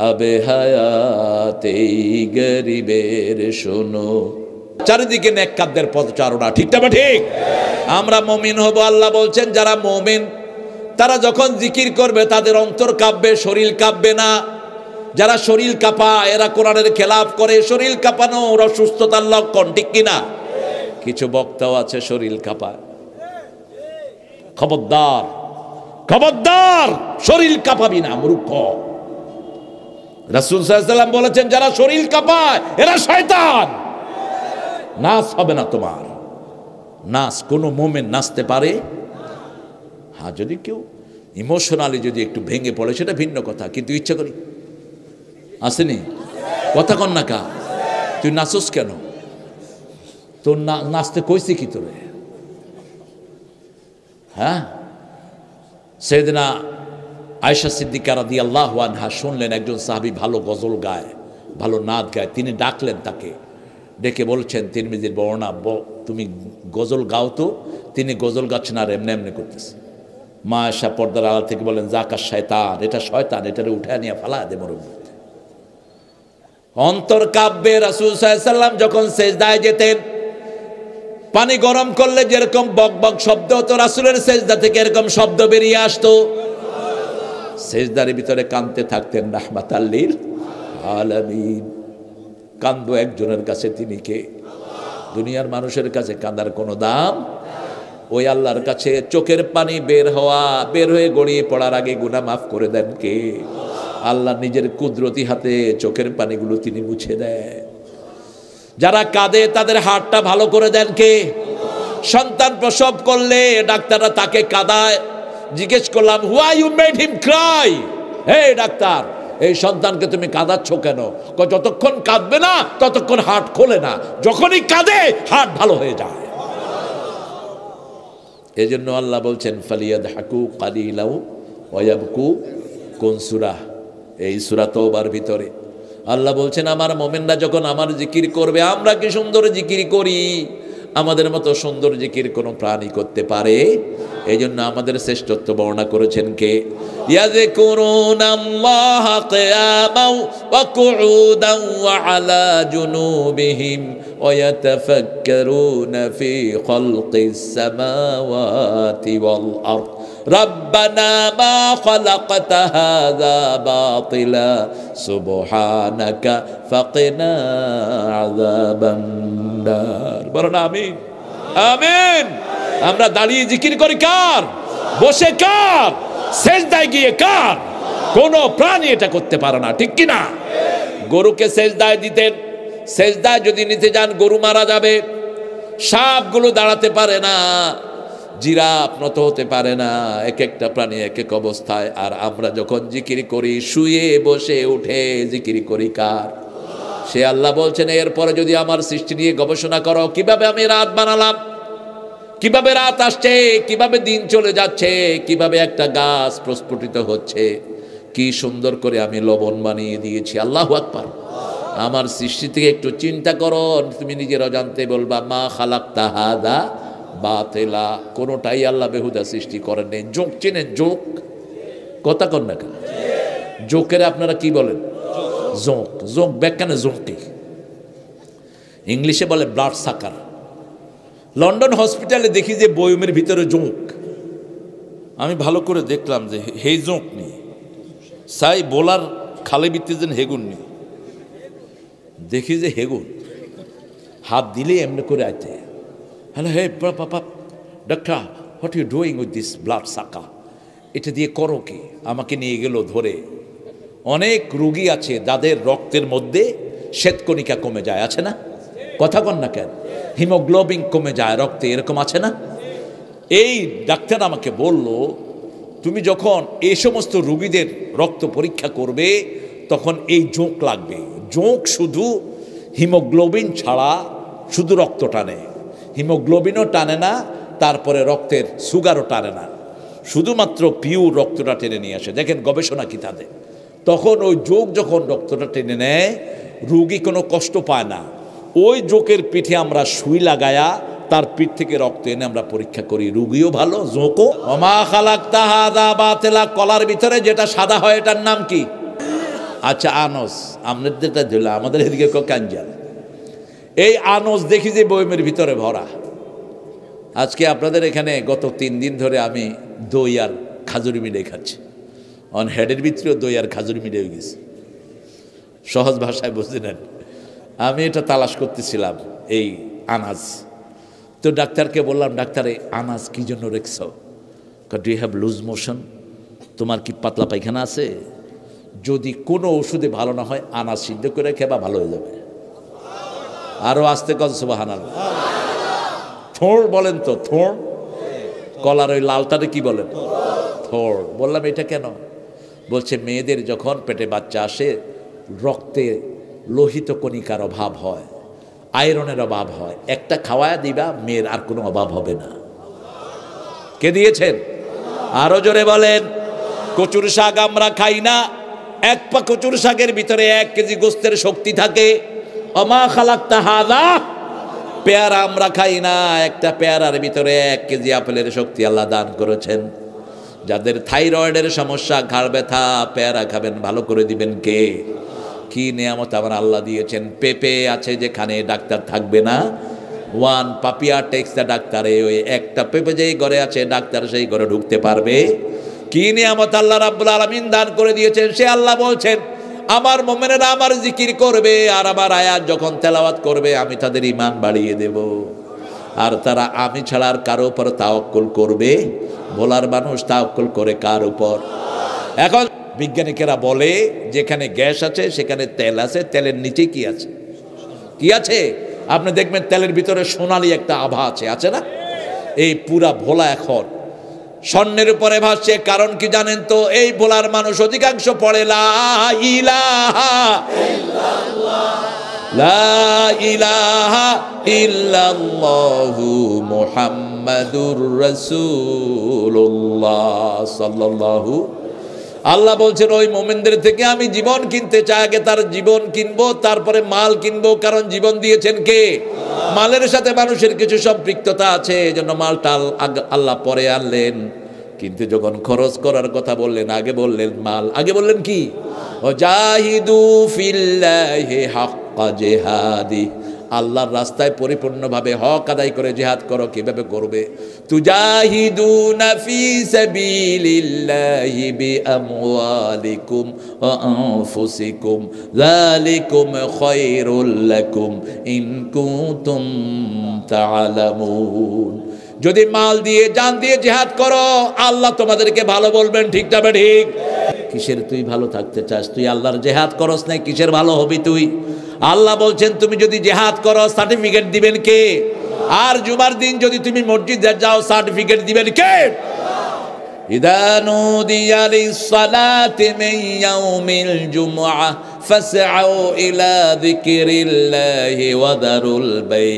আবে হায়াত। এই গরিবের শোনো। চারিদিকে নেককারদের পদচারণা, ঠিক না? ঠিক। আমরা মুমিন হব। আল্লাহ বলছেন যারা মুমিন তারা যখন জিকির করবে তাদের অন্তর কাঁপবে, শরীর কাঁপবে না। যারা শরীর কাঁপায় এরা কোরআনের খেলাফ করে। শরীর কাঁপানো ওরা অসুস্থতার লক্ষণ, ঠিক কিনা? কিছু বক্তাও আছে শরীর কাঁপায়। খবরদার, খবরদার, শরীর কাঁপাবি না মূর্খ। রাসূল সাল্লাল্লাহু আলাইহি ওয়াসাল্লাম বলেছেন যারা শরীর কাঁপায় এরা শয়তান। নাচ হবে না তোমার। নাচ কোনো মুমিন নাচতে পারে? হ্যাঁ, যদি কেউ ইমোশনালি যদি একটু ভেঙে পড়ে সেটা ভিন্ন কথা, কিন্তু ইচ্ছা করি আসেনি। কথা কন না কা? তুই নাচস কেন? তোর নাচতে কইছি কি তোরে? হ্যাঁ, সাইয়েদনা আয়েশা সিদ্দিকা রাদিয়াল্লাহু আনহা শুনলেন একজন সাহাবী ভালো গজল গায়, ভালো নাচ গায়। তিনি ডাকলেন তাকে, ডেকে বলছেন তিরমিজির বর্ণনা, তুমি গজল গাও তো। তিনি গজল গাচ্ছেন আর এমনি এমনি করতেছে। মা আয়েশা পর্দার আড়াল থেকে বলেন জাকা শয়তান, এটা শয়তান, এটারে উঠায় নিয়ে ফালা দে মরুভূমিতে। অন্তর কাব্যে রাসূল সাল্লাল্লাহু আলাইহি ওয়াসাল্লাম যখন সেজদায় যেতেন পানি গরম করলে যেরকম বক বক শব্দ হতো, রাসূলের সেজদা থেকে এরকম শব্দ বেরিয়ে আসতো। সেজদার ভিতরে কাঁদতে থাকতেন রাহমাতাল লিল আলামিন। কান্দো একজনের কাছে, তিনি কে? দুনিয়ার মানুষের কাছে কাঁদার কোনো দাম? ওই আল্লাহর কাছে চোখের পানি বের হয়ে গড়িয়ে পড়ার আগে গুনাহ মাফ করে দেন কে? আল্লাহ নিজের কুদরতি হাতে চোখের পানিগুলো তিনি মুছে দেয়। যারা কাঁদে তাদের হার্টটা ভালো করে দেন কে? সন্তান প্রসব করলে ডাক্তাররা তাকে কাঁদায়। জিজ্ঞেস করলাম, why you made him cry? হে ডাক্তার, এই সন্তানকে তুমি কাঁদাচ্ছ কেন? যতক্ষণ কাঁদবে না ততক্ষণ হার্ট খোলে না, যখনই কাঁদে হার্ট ভালো হয়ে যায়। এজন্য আল্লাহ বলছেন ফালিয়াদহাকু কালিলাও ওয়া ইয়াবকু। কোন সূরা? এই সূরা তওবার ভিতরে আল্লাহ বলছেন আমার মুমিনরা যখন আমার জিকির করবে, আমরা কি সুন্দর জিকির করি, আমাদের মতো সুন্দর জিকির কোনো প্রাণী করতে পারে? এই জন্য আমাদের শ্রেষ্ঠত্ব বর্ণনা করেছেন কে? ইয়াযকুরুনাল্লাহা কিয়ামান ওয়া কুউদান ওয়া আলা জুনুবিহিম ওয়া ইয়াতাফাক্কারুনা ফি খালকিস সামাওয়াতি ওয়াল আরদ রব্বানা মা খালাকতা হাযা বাতিলা সুবহানাকা ফাকিনা আযাবান নার। বলুন আমিন। আমিন। আমরা দাঁড়িয়ে জিকির করি কার? বসে কার? সেজদায় গিয়ে কার? কোন প্রাণী এটা করতে পারে না, ঠিক কি না? গরুকে সেজদায় দিতেন, সেজদায় যদি নিতে যান গরু মারা যাবে। সাপগুলো দাঁড়াতে পারে না, জিরাফ নত হতে পারে না, এক একটা প্রাণী এক এক অবস্থায়। আর আমরা যখন জিকির করি শুয়ে বসে উঠে জিকির করি কার? সে আল্লাহ বলছেন এরপরে যদি আমার সৃষ্টি নিয়ে গবেষণা করো, কিভাবে আমি রাত বানালাম, কিভাবে রাত আসছে, কিভাবে দিন চলে যাচ্ছে, কিভাবে একটা গাছ প্রস্ফুটিত হচ্ছে, কি সুন্দর করে আমি লবণ বানিয়ে দিয়েছি। আল্লাহু আকবার। আমার সৃষ্টি থেকে একটু চিন্তা করো, তুমি নিজের অজান্তে বলবা মা খালাকতা হাযা বাতিলা। কোনোটাই আল্লাহ বেহুদা সৃষ্টি করেন নেই। জোক চেনেন? জোক কথা কন না কেন? জোকের আপনারা কি বলেন? জোক। জোক ব্যাখ্যানে জোকটি ইংলিশে বলে ব্লাড সাকার। লন্ডন হসপিটালে দেখি যে বয়মের ভিতরে জোঁক। আমি ভালো করে দেখলাম যে হে জোঁক নেই, সাই বোলার খালে বিতে যেন হেগুন নেই। দেখি যে হেগুন হাত দিলে এমনি করে আছে। Hello, hey papa doctor, what you doing with this blood sucker? এটা দিয়ে করো কি? আমাকে নিয়ে গেল ধরে। অনেক রোগী আছে যাদের রক্তের মধ্যে শ্বেতকণিকা কমে যায়, আছে না? কথা কন না কেন? হিমোগ্লোবিন কমে যায় রক্তে, এরকম আছে না? এই ডাক্তার আমাকে বলল, তুমি যখন এই সমস্ত রোগীদের রক্ত পরীক্ষা করবে তখন এই জোঁক লাগবে। জোঁক শুধু হিমোগ্লোবিন ছাড়া শুধু রক্ত টানে, হিমোগ্লোবিনও টানে না, তারপরে রক্তের সুগারও টানে না, শুধুমাত্র পিওর রক্তটা টেনে নিয়ে আসে। দেখেন গবেষণা কি তাদের। তখন ওই জোঁক যখন রক্তটা টেনে নেয়, রোগী কোনো কষ্ট পায় না। ওই জোকের পিঠে আমরা সুই লাগায়া তার পিঠ থেকে রক্ত এনে আমরা পরীক্ষা করি, রোগীও ভালো, জোকও। ওমা খালাকতা হাযা বাতিলা, কলার ভিতরে যেটা সাদা হয় এটার নাম কি? আচ্ছা, আনস। আমাদেরটা দিল, আমাদের এদিকে কাঞ্জাল। এই আনস দেখি যে বয়মের ভিতরে ভরা। আজকে আপনাদের এখানে গত 3 দিন ধরে আমি দই আর খাজুরি মিলে খাচ্ছি। অন হেডের ভিতরেও দই আর খাজুরি মিলে হয়ে গেছে। সহজ ভাষায় বুঝে নেন। আমি এটা তালাশ করতেছিলাম এই আনাজ। তো ডাক্তারকে বললাম, ডাক্তার এই আনাজ কী জন্য রেখছ? Do you have loose motion? তোমার কি পাতলা পায়খানা আছে? যদি কোনো ওষুধে ভালো না হয় আনাজ সিদ্ধ করে খেবা, ভালো হয়ে যাবে। আরও আস্তে কন সুবহানাল্লাহ। থোড় বলেন তো, থোড়। কলার ওই লালটারে কি বলেন? থোড়। বললাম এটা কেন? বলছে মেয়েদের যখন পেটে বাচ্চা আসে রক্তে লোহিত কণিকার অভাব হয়, আয়রনের অভাব হয়, একটা খাওয়ায়া দিবা, মেয়ের আর কোনো অভাব হবে না। কে দিয়েছেন? আরো জোরে বলেন। কচুর শাক আমরা খাই না, এক পা কচুর শাকের ভিতরে 1 কেজি গোস্তের শক্তি থাকে। ওমা খালাকতা হাযা, পেয়ারা আমরা খাই না, একটা পেয়ারার ভিতরে 1 কেজি আপেলের শক্তি আল্লাহ দান করেছেন। যাদের থাইরয়েডের সমস্যা, ঘাড় ব্যথা, পেয়ারা খাবেন, ভালো করে দিবেন কে? কি নিয়ামত আমার আল্লাহ দিয়েছেন। পেঁপে আছে যেখানে ডাক্তার থাকবে না, ওয়ান পাপিয়া টেক্স দ্য ডাক্তারে, ওই একটা পেঁপে যেই ঘরে আছে ডাক্তার সেই ঘরে ঢুকতে পারবে। কি নিয়ামত আল্লাহ রাব্বুল আলামিন দান করে দিয়েছেন। সে আল্লাহ বলছেন আমার মুমিনেরা আমার জিকির করবে আর আমার আয়াত যখন তেলাওয়াত করবে আমি তাদের ঈমান বাড়িয়ে দেব। আর তারা আমি ছাড়া আর কারো উপর তাওয়াক্কুল করবে। ভোলার মানুষ তাওয়াক্কুল করে কার উপর? এখন বিজ্ঞানীরা বলে যেখানে গ্যাস আছে সেখানে তেল আছে, তেলের নিচে কি আছে? কি আছে? আপনি দেখবেন তেলের ভিতরে সোনালি একটা আভা আছে না? এই পুরা ভোলা এখন স্বর্ণের উপরে ভাসছে। কারণ কি জানেন তো? এই ভোলার মানুষ অধিকাংশ পড়ে লা ইলাহা ইল্লাল্লাহ, লা ইলাহা ইল্লাল্লাহু মুহাম্মাদুর রাসূলুল্লাহ সাল্লাল্লাহু। আল্লাহ বলছেন ওই মুমিনদের থেকে আমি জীবন কিনতে চাই। আগে তার জীবন কিনবো, তারপরে মাল কিনবো। কারণ জীবন দিয়েছেন কে? মালের সাথে মানুষের কিছু সম্পৃক্ততা আছে, এজন্য মালটা আল্লাহ পরে আনলেন। কিন্তু যখন খরচ করার কথা বললেন আগে বললেন মাল, আগে বললেন কি? ওয়াজাহিদু ফিল্লাহি হাক্কা জিহাদি, আল্লাহর রাস্তায় পরিপূর্ণভাবে হক আদায় করে জিহাদ করো। কিভাবে করবে? তুজাহিদুনা ফি সাবিলিল্লাহি বিআমওয়ালিকুম ওয়া আনফুসিকুম যালিকুম খায়রুল লাকুম ইন কুনতুম তা'লামুন। যদি মাল দিয়ে জান দিয়ে জিহাদ করো আল্লাহ তোমাদেরকে ভালো বলবেন। ঠিক তবে ঠিক। কিসের তুই ভালো থাকতে চাস? তুই আল্লাহর জিহাদ করস না, কিসের ভালো হবি তুই? আল্লাহ বলছেন তুমি যদি জিহাদ করো সার্টিফিকেট দিবেন কে? আর জুমার দিন যদি তুমি মসজিদে যাও সার্টিফিকেট দিবেন কে? ইযা নুদিয়া লিস-সালাতি মিন ইয়াউমিল জুমআহ ফাসআউ ইলা যিকরিল্লাহি ওয়া দারুল বাই',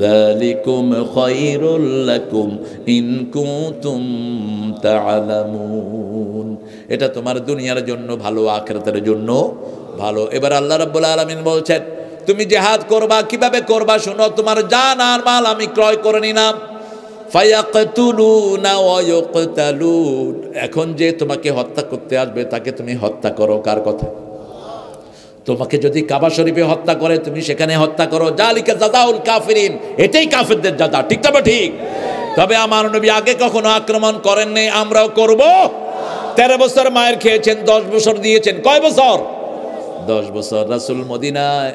যালিকুম খায়রুল লাকুম ইন কুনতুম তা'লামুন। এটা তোমার দুনিয়ার জন্য ভালো, আখিরাতের জন্য ভালো। এবার আল্লাহ রাব্বুল আলামিন বলছেন তুমি জিহাদ করবা। কিভাবে করবা শুনো। তোমার জান আর মাল আমি ক্রয় করে নিলাম। ফায়াকতুলুনা ওয়া ইউকতালুন, এখন যে তোমাকে হত্যা করতে আসবে তাকে তুমি হত্যা করো। কার কথা? তোমাকে যদি কাবা শরীফে হত্যা করে তুমি সেখানে হত্যা করো। জালিকা জাযাউল কাফিরিন, এটাই কাফেরদের জাযা। ঠিক তবে ঠিক। তবে আমার নবী আগে কখনো আক্রমণ করেননি, আমরাও করব। 13 বছর মায়ের খেয়েছেন, 10 বছর দিয়েছেন। কয় বছর? 10 বছর। রাসূল মদিনায়,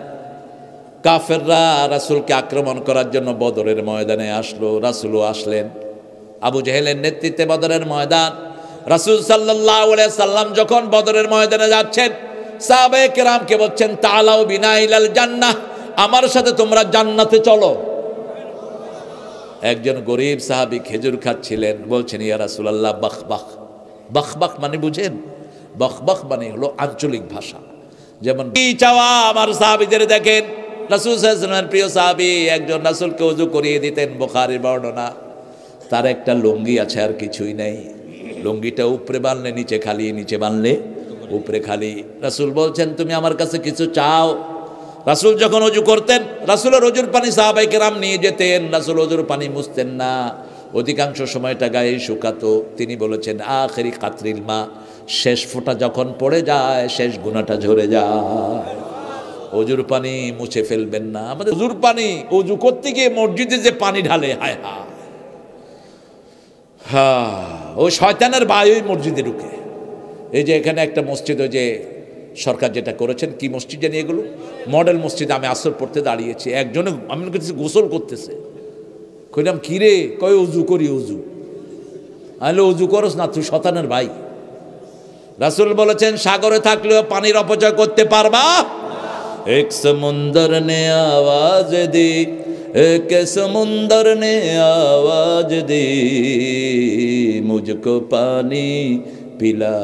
কাফেররা রাসূলকে আক্রমণ করার জন্য বদরের ময়দানে আসলো। রাসূলও আসলেন। আবু জেহেলের নেতৃত্বে বদরের ময়দান। রাসূল সাল্লাল্লাহু আলাইহি সাল্লাম যখন বদরের ময়দানে যাচ্ছেন সাহাবায়ে কেরামকে বলছেন তাআলাউ বিনা ইলাল জান্নাহ, আমার সাথে তোমরা জান্নাতে চলো। একজন গরীব সাহাবী খেজুর খাচ্ছিলেন, বলছেন ইয়া রাসূলুল্লাহ বাখবাখ। বাখবাখ মানে বুঝেন? বাখবাখ মানে হলো আঞ্চলিক ভাষা। যেমন কি চাওয়া আমার সাহাবীদের দেখেন, রাসূল সাল্লাল্লাহু আলাইহি ওয়াসাল্লামের প্রিয় সাহাবী একজন রাসূলকে ওযু করিয়ে দিতেন। বুখারীর বর্ণনা। তার একটা লুঙ্গি আছে, আর কিছুই নেই। লুঙ্গিটা উপরে বাঁধলে নিচে খালি, নিচে বাঁধলে উপরে খালি। রাসূল বলছেন তুমি আমার কাছে কিছু চাও। রাসূল যখন ওযু করতেন রাসূলের ওযুর পানি সাহাবায়ে কেরাম নিয়ে যেতেন। রাসূল ওযুর পানি মুছতেন না, অধিকাংশ সময়টা গায়ে শুকাতো। তিনি বলেছেন আখিরি কাতরিল মা, শেষ ফোঁটা যখন পড়ে যায় শেষ গুনাহটা ঝরে যায়। ওযুর পানি মুছে ফেলবেন না। আমাদের ওযুর পানি ওযু করতে গিয়ে মসজিদে যে পানি ঢালে, হায় হায়, ও শয়তানের ভাই ওই মসজিদে ঢুকে। এই যে এখানে একটা মসজিদ, ওই যে সরকার যেটা করেছেন, কি মসজিদ জানি এগুলো, মডেল মসজিদ। আমি আসর পড়তে দাঁড়িয়েছি, একজনে আমি কাছে গোসল করতেছে। কইলাম কি রে? কয় উজু করি। উজু আইলে উজু করস না, তুই শয়তানের ভাই। রাসূল বলেছেন সাগরে থাকলেও পানির অপচয় করতে পারবা। এক সমুন্দর নে আওয়াজ দি, এক সমুন্দর নে আওয়াজ দি, মুঝকো পানি पिला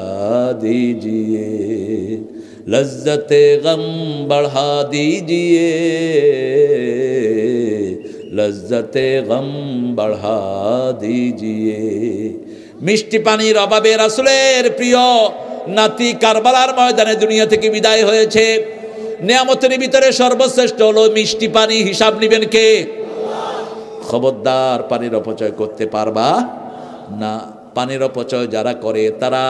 दीजिए, लज्जते गम बढ़ा दीजिए, लज्जते गम बढ़ा दीजिए। মিষ্টি পানির অভাবে রাসূলের প্রিয় নাতি কারবালার ময়দানে দুনিয়া থেকে বিদায় হয়েছে। নিয়ামতের ভিতরে সর্বশ্রেষ্ঠ হলো মিষ্টি পানি। হিসাব নেবেন কে? খবরদার পানির অপচয় করতে পারবা না। পানির অপচয় যারা করে তারা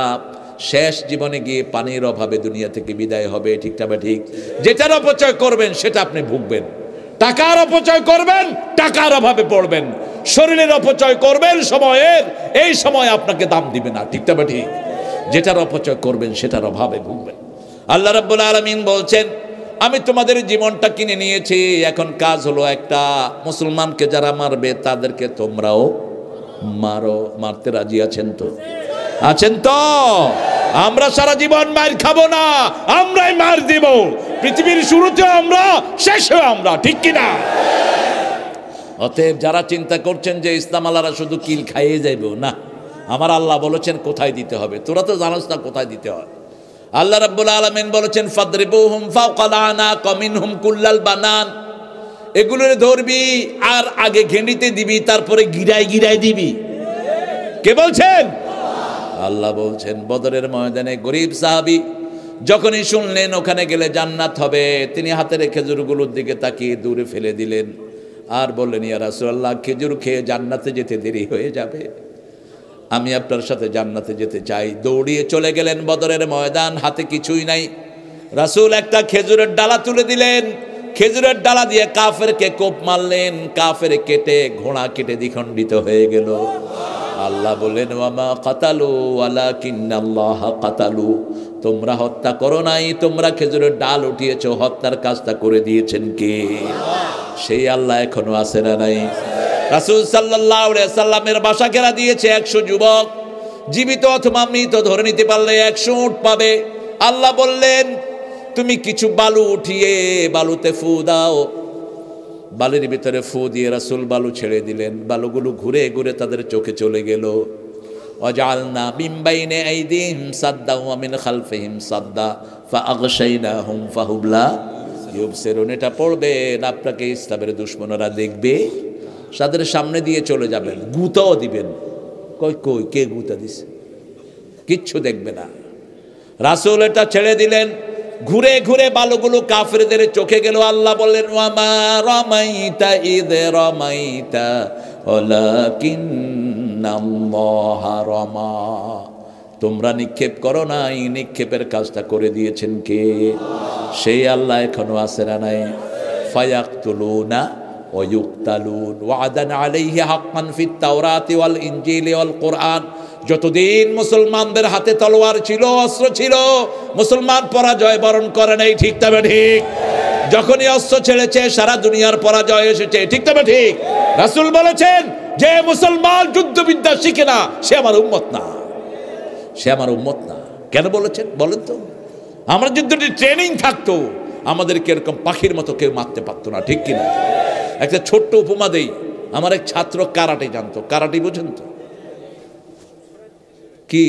শেষ জীবনে গিয়ে পানির অভাবে দুনিয়া থেকে বিদায় হবে। ঠিকটা বা ঠিক? যেটার অপচয় করবেন সেটা আপনি ভুগবেন। টাকার অপচয় করবেন, টাকার অভাবে পড়বেন। শরীরের অপচয় করবেন সময়ের, এই সময় আপনাকে দাম দিবে না। ঠিক তবে ঠিক, যেটার অপচয় করবেন সেটার অভাবে ভুগবেন। আল্লাহ রাব্বুল আলামিন বলছেন, আমি তোমাদের জীবনটা কিনে নিয়েছি, এখন কাজ হলো একটা, মুসলমানকে যারা মারবে তাদেরকে তোমরাও মারো। মারতে রাজি আছেন তো? আছেন তো? আমরা সারা জীবন মার খাবো না, আমরাই মার দিব। পৃথিবীর শুরুতে আমরা, শেষেও আমরা, ঠিক কিনা? অতএব যারা চিন্তা করছেন যে ইসলাম আল্লাহরা শুধু কিল খাইয়ে যাইব, না, আমার আল্লাহ বলেছেন কোথায় দিতে হবে। তোরা তো জানোস না কোথায় দিতে হয়। আল্লাহ রাব্বুল আলামিন বলেছেন, ফাদরিবুহুম ফাওকাল আনাক মিনহুম কুল্লাল বানান। এগুলোরে ধরবি আর আগে ঘেঁড়িতে দিবি, তারপরে গিরায় গিরায় দিবি। কে বলছেন? আল্লাহ বলছেন। বদরের ময়দানে গরিব সাহাবী যখনই শুনলেন ওখানে গেলে জান্নাত হবে, তিনি হাতের খেজুরগুলোর দিকে তাকিয়ে দূরে ফেলে দিলেন আর বললেন, ইয়া রাসূলুল্লাহ, খেজুর খেয়ে জান্নাতে যেতে দেরি হয়ে যাবে, আমি আপনার সাথে জান্নাতে যেতে চাই। দৌড়িয়ে চলে গেলেন বদরের ময়দান, হাতে কিছুই নাই। রাসূল একটা খেজুরের ডালা তুলে দিলেন, খেজুরের ডালা দিয়ে কাফেরকে কোপ মারলেন, কাফের কেটে, ঘোড়া কেটে দ্বিখণ্ডিত হয়ে গেল। আল্লাহ বললেন, ওয়ামা কাতালু ওয়ালাকিন্নাল্লাহ কাতালু, তোমরা হত্যা করো নাই, তোমরা খেজুরের ডাল উঠিয়েছো, হত্যার কাজটা করে দিয়েছেন কে? সেই আল্লাহ এখনো আছে না নাই? রাসূল সাল্লাল্লাহু আলাইহি সাল্লামের বাসা ঘেরা দিয়েছে 100 যুবক, জীবিত অথবা মৃত ধরে নিতে পারলে 100 উট পাবে। আল্লাহ বললেন, তুমি কিছু বালু উঠিয়ে বালুতে ফু দাও। বালির ভিতরে ফু দিয়ে রাসূল বালু ছেড়ে দিলেন, বালুগুলো ঘুরে ঘুরে তাদের চোখে চলে গেল। ওয়াজআলনা মিন বাইনি আইদিহিম সাদ্দা ওয়া মিন খালফিহিম সাদ্দা ফাআগশাইনাহুম ফাহুম লা ইউবসিরুন। এটা পড়বেন, আপনাকে ইসলামের দুশমনরা দেখবে, তাদের সামনে দিয়ে চলে যাবেন, গুতাও দিবেন। কই কই কে গুতা দিছে? কিচ্ছু দেখবে না। রাসূল এটা ছেড়ে দিলেন, ঘুরে ঘুরে বালুগুলো কাফেরদের চোখে গেল। আল্লাহ বললেন, ওয়ামা রামাইতা ইয রামাইতা ওয়ালাকিন্নাল্লাহা রামা। তোমরা নিক্ষেপ করো নাই, নিক্ষেপের কাজটা করে দিয়েছেন কে? সেই আল্লাহ এখনো আছে না নাই? ফায়াকতুলুনা ওয়া ইউকতালুন ওয়াদান আলাইহি হাক্কান ফিত তাওরাতি ওয়াল ইনজিলি ওয়াল কুরআন। যতদিন মুসলমানদের হাতে তলোয়ার ছিল, অস্ত্র ছিল, মুসলমান পরাজয় বরণ করে নাই। ঠিক তবে ঠিক, যখনই অস্ত্র ছেড়েছে সারা দুনিয়ার পরাজয় এসেছে। ঠিক তবে ঠিক। রাসূল বলেছেন, যে মুসলমান যুদ্ধবিদ্যা শিখে না সে আমার উম্মত না, সে আমার উম্মত না। কেন বলেছেন বলেন তো? আমরা যদি ট্রেনিং থাকতো, আমাদেরকে এরকম পাখির মতো কেউ মারতে পারতো না। ঠিক কিনা? একটা ছোট্ট উপমা দেই। আমার এক ছাত্র কারাটে জানতো। কারাটে বুঝেন তো কি?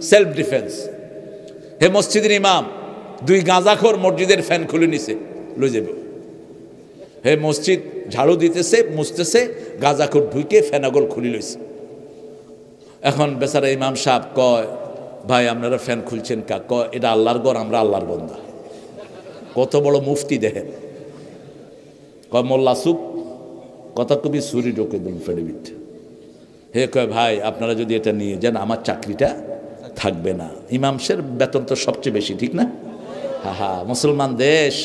Self defence. হে মসজিদের ইমাম, 2 গাঁজাখোর মসজিদের ফ্যান খুলে নিছে, লই যাবে। হে মসজিদ ঝাড়ু দিতেছে, মুছতেছে, গাঁজাখোর ঢুকে ফ্যানাগল খুলি লইছে। এখন বেচারা ইমাম সাহেব কয়, ভাই আপনারা ফ্যান খুলছেন কা? কয়, এটা আল্লাহর ঘর, আমরা আল্লাহর বান্দা। কত বড় মুফতি দেখেন। কয়, মোল্লা সুপ, কথা কবি সুরি ঢোকে দিন ফেরিবিট। হে কয়, ভাই আপনারা যদি এটা নিয়ে যান আমার চাকরিটা থাকবে না। ইমামসের বেতন তো সবচেয়ে বেশি, ঠিক না? হা, মুসলমান দেশ।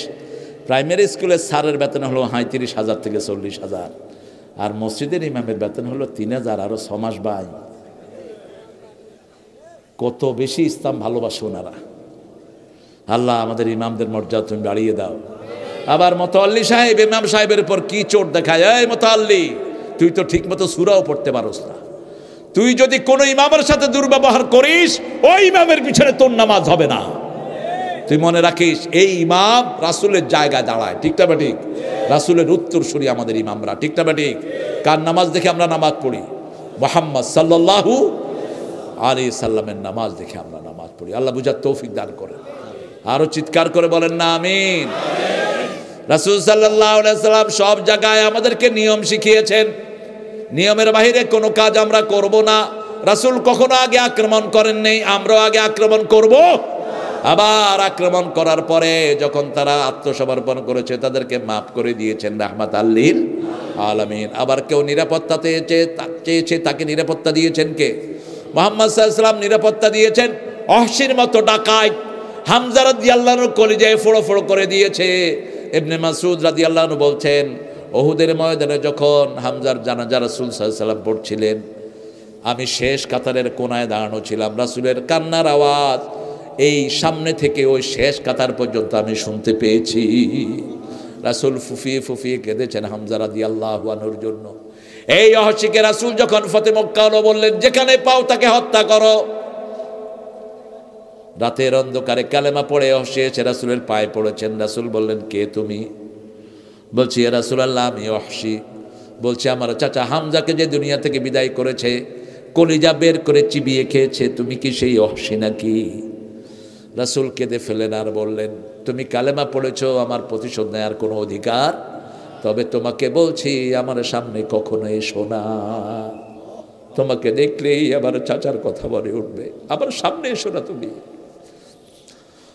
প্রাইমারি স্কুলের স্যারের বেতন হলো ৩৫,০০০ থেকে ৪০,০০০, আর মসজিদের ইমামের বেতন হলো ৩,০০০, আরো 6 মাস বাই। কত বেশি ইসলাম ভালোবাসে ওনারা। আল্লাহ আমাদের ইমামদের মর্যাদা তুমি বাড়িয়ে দাও। আবার মুতাল্লি সাহেব ইমাম সাহেবের উপর কি চোট দেখায়, এই মুতাল্লি, তুই তো ঠিক মতো সূরাও পড়তে পারোস না। তুই যদি কোনো ইমামের সাথে দুর্ব্যবহার করিস, ওই ইমামের পিছনে তোর নামাজ হবে না। তুই মনে রাখিস, এই ইমাম রাসূলের জায়গায় দাঁড়ায়। ঠিক না ঠিক? রাসূলের উত্তরসূরি আমাদের ইমামরা। ঠিক না ঠিক? কার নামাজ দেখে আমরা নামাজ পড়ি? মুহাম্মদ সাল্লাল্লাহু আলাইহি সাল্লামের নামাজ দেখে আমরা নামাজ পড়ি। আল্লাহ বুঝার তৌফিক দান করে। আরো চিৎকার করে বলেন না আমিন। রাসূল সাল্লাল্লাহু আলাইহি সাল্লাম সব জায়গায় আমাদেরকে নিয়ম শিখিয়েছেন। নিয়মের বাইরে কোনো কাজ আমরা করব না। রাসূল কখনো আগে আক্রমণ করেন নাই, আমরাও আগে আক্রমণ করব। আবার আক্রমণ করার পরে যখন তারা আত্মসমর্পণ করেছে তাদেরকে মাফ করে দিয়েছেন রাহমাতাল লিল আলামিন। আবার কেউ নিরাপত্তা চেয়েছে, তাকে নিরাপত্তা দিয়েছেন কে? মুহাম্মদ সাল্লাল্লাহু আলাইহি ওয়াসাল্লাম নিরাপত্তা দিয়েছেন। অহসির মতো ডাকাত হামজা রাদিয়াল্লাহু আনহু কলিজায় ফোড়ো ফোড়ো করে দিয়েছে। ইবনে মাসউদ রাদিয়াল্লাহু আনহু বলছেন, উহুদের ময়দানে যখন হামজার জানাজা রাসূল সাল্লাল্লাহু আলাইহি ওয়াসাল্লাম পড়ছিলেন, আমি শেষ কাতারের কোনায় দাঁড়ানো ছিলাম। রাসূলের কান্নার আওয়াজ এই সামনে থেকে ওই শেষ কাতার পর্যন্ত আমি শুনতে পেয়েছি। রাসূল ফুফিয়ে ফুফিয়ে কেঁদেছেন হামজা রাদিয়াল্লাহু আনহুর জন্য। এই অহশিকে রাসূল যখন ফতে মক্কা হলো বললেন, যেখানে পাও তাকে হত্যা করো। রাতের অন্ধকারে কালেমা পড়ে অহশি এসে রাসূলের পায়ে পড়েছেন। রাসূল বললেন, কে তুমি? বলছি, ইয়া রাসূলুল্লাহ, আমি অহশি। বলছে, আমার চাচা হামজাকে যে দুনিয়া থেকে বিদায় করেছে, কলিজা বের করে চিবিয়ে খেয়েছে, তুমি কি সেই অহশি নাকি? রাসূল কেঁদে ফেলেন আর বললেন, তুমি কালেমা পড়েছ, আমার প্রতিশোধ নেওয়ার কোনো অধিকার, তবে তোমাকে বলছি আমার সামনে কখনো এসো না। তোমাকে দেখলেই আবার চাচার কথা বলে উঠবে, আবার সামনে এসো না তুমি।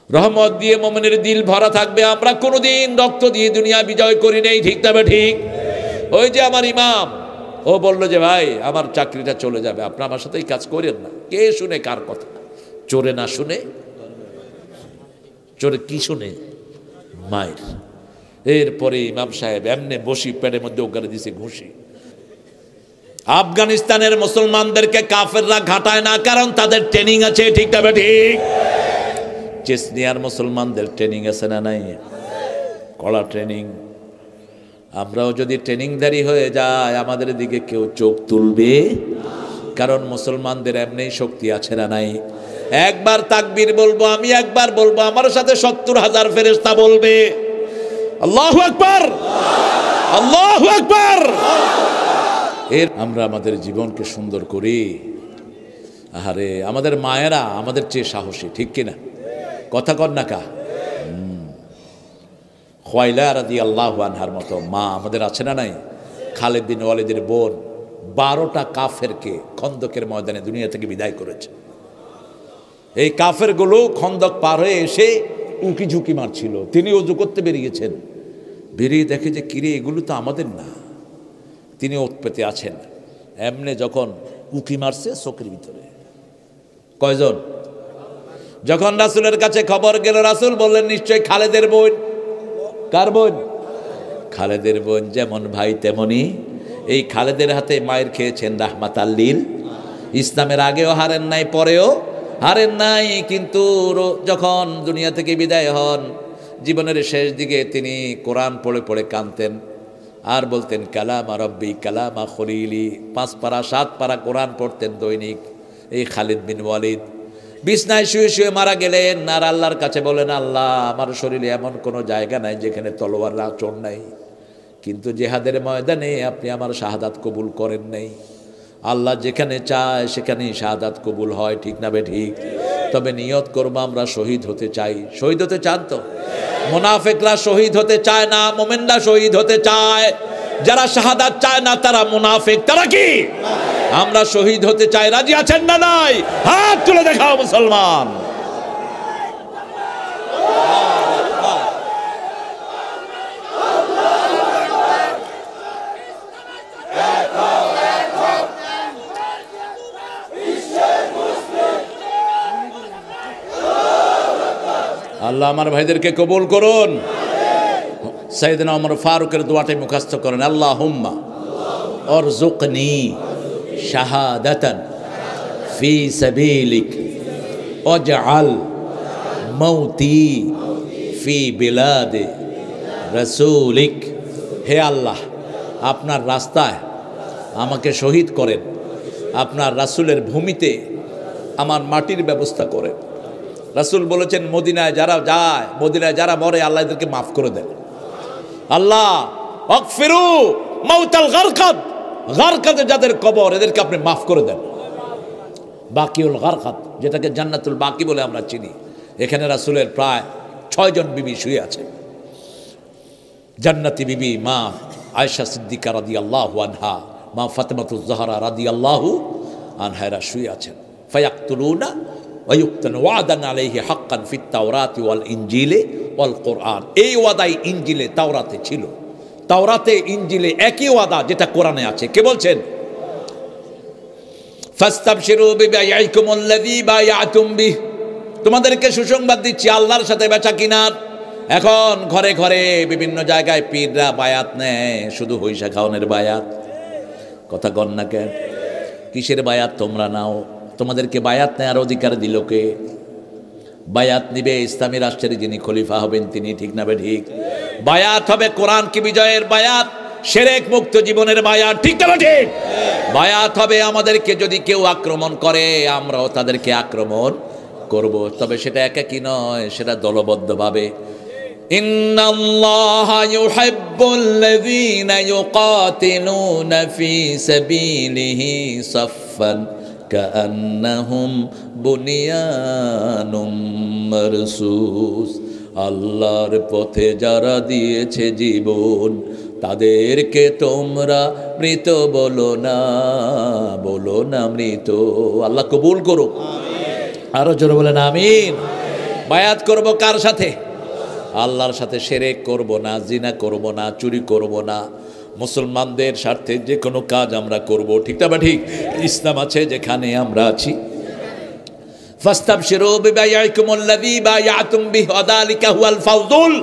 রহমত দিয়ে মুমিনের দিল ভরা থাকবে। আমরা কোনোদিন রক্ত দিয়ে দুনিয়া বিজয় করি নাই, ঠিক তবে ঠিক। ওই যে আমার ইমাম, ও বললো যে ভাই আমার চাকরিটা চলে যাবে, আপনি আমার সাথেই কাজ করেন না। কে শুনে কার কথা? চোরে না শুনে, চোরে কি শুনে? মায়ের। এরপরে ইমাম সাহেব এমনি বসি পেটের মধ্যে ওখানে দিছে ঘুষি। আফগানিস্তানের মুসলমানদেরকে কাফেররা ঘাটায় না, কারণ তাদের ট্রেনিং আছে, ঠিক তবে ঠিক। চেচনিয়ার মুসলমানদের ট্রেনিং আছে না নাই? কড়া ট্রেনিং। আমরাও যদি ট্রেনিংধারী হয়ে যায়, আমাদের দিকে কেউ চোখ তুলবে, কারণ মুসলমানদের এমনি শক্তি আছে না নাই? একবার তাকবীর বলবো, আমি একবার বলবো, আমার সাথে ৭০,০০০ ফেরেশতা বলবে আল্লাহু আকবার, আল্লাহু আকবার। এর আমরা আমাদের জীবনকে সুন্দর করি। আহারে, আমাদের মায়েরা আমাদের চেয়ে সাহসী, ঠিক কিনা? কথা কর না কা? খুয়াইলা রাদিয়াল্লাহু আনহার মতো মা আমাদের আছে না নাই? খালিদ বিন ওয়ালিদের বোন 12টা কাফেরকে খন্দকের ময়দানে দুনিয়া থেকে বিদায় করেছে। এই কাফেরগুলো খন্দক পার হয়ে এসে উকি ঝুঁকি মারছিল। তিনি ওযু করতে বেরিয়েছেন, বেরিয়ে দেখে যে কিরে, এগুলো তো আমাদের না। তিনি ওত পেতে আছেন, এমনি যখন উকি মারছে চোখের ভিতরে। কয়জন? যখন রাসূলের কাছে খবর গেল, রাসূল বললেন, নিশ্চয় খালেদের বোন। কার বোন? খালেদের বোন। যেমন ভাই তেমনি। এই খালেদের হাতে মায়ের খেয়েছেন রাহমাতাল লিল। ইসলামের আগেও হারেন নাই, পরেও হারেন নাই। কিন্তু যখন দুনিয়া থেকে বিদায় হন, জীবনের শেষ দিকে তিনি কোরআন পড়ে পড়ে কাঁদতেন আর বলতেন, কালামা রব্বি কালামা খলিলি। 5 পারা 7 পারা কোরআন পড়তেন দৈনিক। এই খালিদ বিন ওয়ালিদ বিছনায় শুয়ে শুয়ে মারা গেলেন, আর আল্লাহর কাছে বলেন, আল্লাহ, আমার শরীরে এমন কোনো জায়গা নাই যেখানে তলোয়ার আঁচড় নাই, কিন্তু জিহাদের ময়দানে আপনি আমার শাহাদাত কবুল করেন নাই। আল্লাহ যেখানে চায় সেখানেই শাহাদাত কবুল হয়, ঠিক না বে ঠিক? তবে নিয়ত করবো আমরা শহীদ হতে চাই। শহীদ হতে চান তো? মুনাফিকরা শহীদ হতে চায় না, মুমিনরা শহীদ হতে চায়। যারা শাহাদাত চায় না তারা মুনাফিক। তারা কি? আমরা শহীদ হতে চাই। রাজি আছেন না নাই? হাত তুলে দেখাও মুসলমান। আল্লাহ আমার ভাইদেরকে কবুল করুন। সাইয়েদনা ওমর ফারুকের দোয়াটাই মুখস্থ করেন, আল্লাহুম্মা অরজুকনি শাহাদাতান ফি সাবিলিক ওয়াজআল মাউতি ফি বিলাদে রাসূলিক। হে আল্লাহ, আপনার রাস্তায় আমাকে শহীদ করেন, আপনার রাসূলের ভূমিতে আমার মাটির ব্যবস্থা করেন। রাসূল বলেছেন, মদিনায় যারা যায়, মদিনায় যারা মরে, আল্লাহ এদেরকে মাফ করে দেন। আল্লাহ আগফিরু মাউতাল গারকাদ, গারকাদে যাদের কবর, এদেরকে আপনি মাফ করে দেন। বাকিউল গারকাদ, যেটাকে জান্নাতুল বাকি বলে আমরা চিনি, এখানে রাসূলের প্রায় 6 জন বিবি শুয়ে আছে। জান্নাতি বিবি মা আয়েশা সিদ্দিকা রাদিয়াল্লাহু আনহা, মা ফাতেমাতুজ জাহরা রাদিয়াল্লাহু আনহা শুয়ে আছেন। ফায়াকতুলুনা ওয়ায়ুক্তান ওয়াদান আলাইহি হাক্কান ফিত তাওরাতি ওয়াল ইনজিলে ওয়াল কোরআন। এই ওয়াদাই ইনজিলে তাওরাতে ছিল। তাওরাতে ইনজিলে একই ওয়াদা যেটা কোরআনে আছে। কে বলছেন? ফাস্তাবশিরু বিবাইআকুমুল্লাযী বায়াতুম বিহ। তোমাদেরকে সুসংবাদ দিচ্ছি, আল্লাহর সাথে বেচা কিনার এখন ঘরে ঘরে বিভিন্ন জায়গায় পীররা বায়াত নেয়, শুধু হইসা খাওয়ানোর বায়াত। কথা কন না কেন? কিসের বায়াত তোমরা নাও? তোমাদেরকে বায়াত নেওয়ার অধিকার দিল কে? বায়াত নিবে ইসলামী রাষ্ট্রের যিনি খলিফা হবেন তিনি, ঠিক না বে ঠিক? বায়াত হবে কোরআন কি বিজয়ের বায়াত, শিরক মুক্ত জীবনের বায়াত, ঠিক না ঠিক? বায়াত হবে আমাদেরকে যদি কেউ আক্রমণ করে আমরাও তাদেরকে আক্রমণ করব, তবে সেটা একাকী নয়, সেটা দলবদ্ধভাবে। ইন্নাল্লাহা ইউহিব্বুল্লাযীনা ইউকাতিলুনা ফী সাবিলিহি সাফফান কাআন্নাহুম বুনিয়ানুম মারসুস। আল্লাহর পথে যারা দিয়েছে জীবন তাদেরকে তোমরা মৃত বলো না, বলো না মৃত। আল্লাহ কবুল করুক। আরো জোরে বলেন আমিন। বায়াত করব কার সাথে? আল্লাহর সাথে। শিরক করব না, জিনা করব না, চুরি করব না, মুসলমানদের স্বার্থে যে কোনো কাজ আমরা করব, ঠিক না ঠিক? ইসলাম আছে যেখানে আমরা আছি। ফাস্তাবশিরু বিবাইআকুমুল্লাযী বায়াতুম বিহি ওয়া যালিকা হুয়াল ফাওজুল।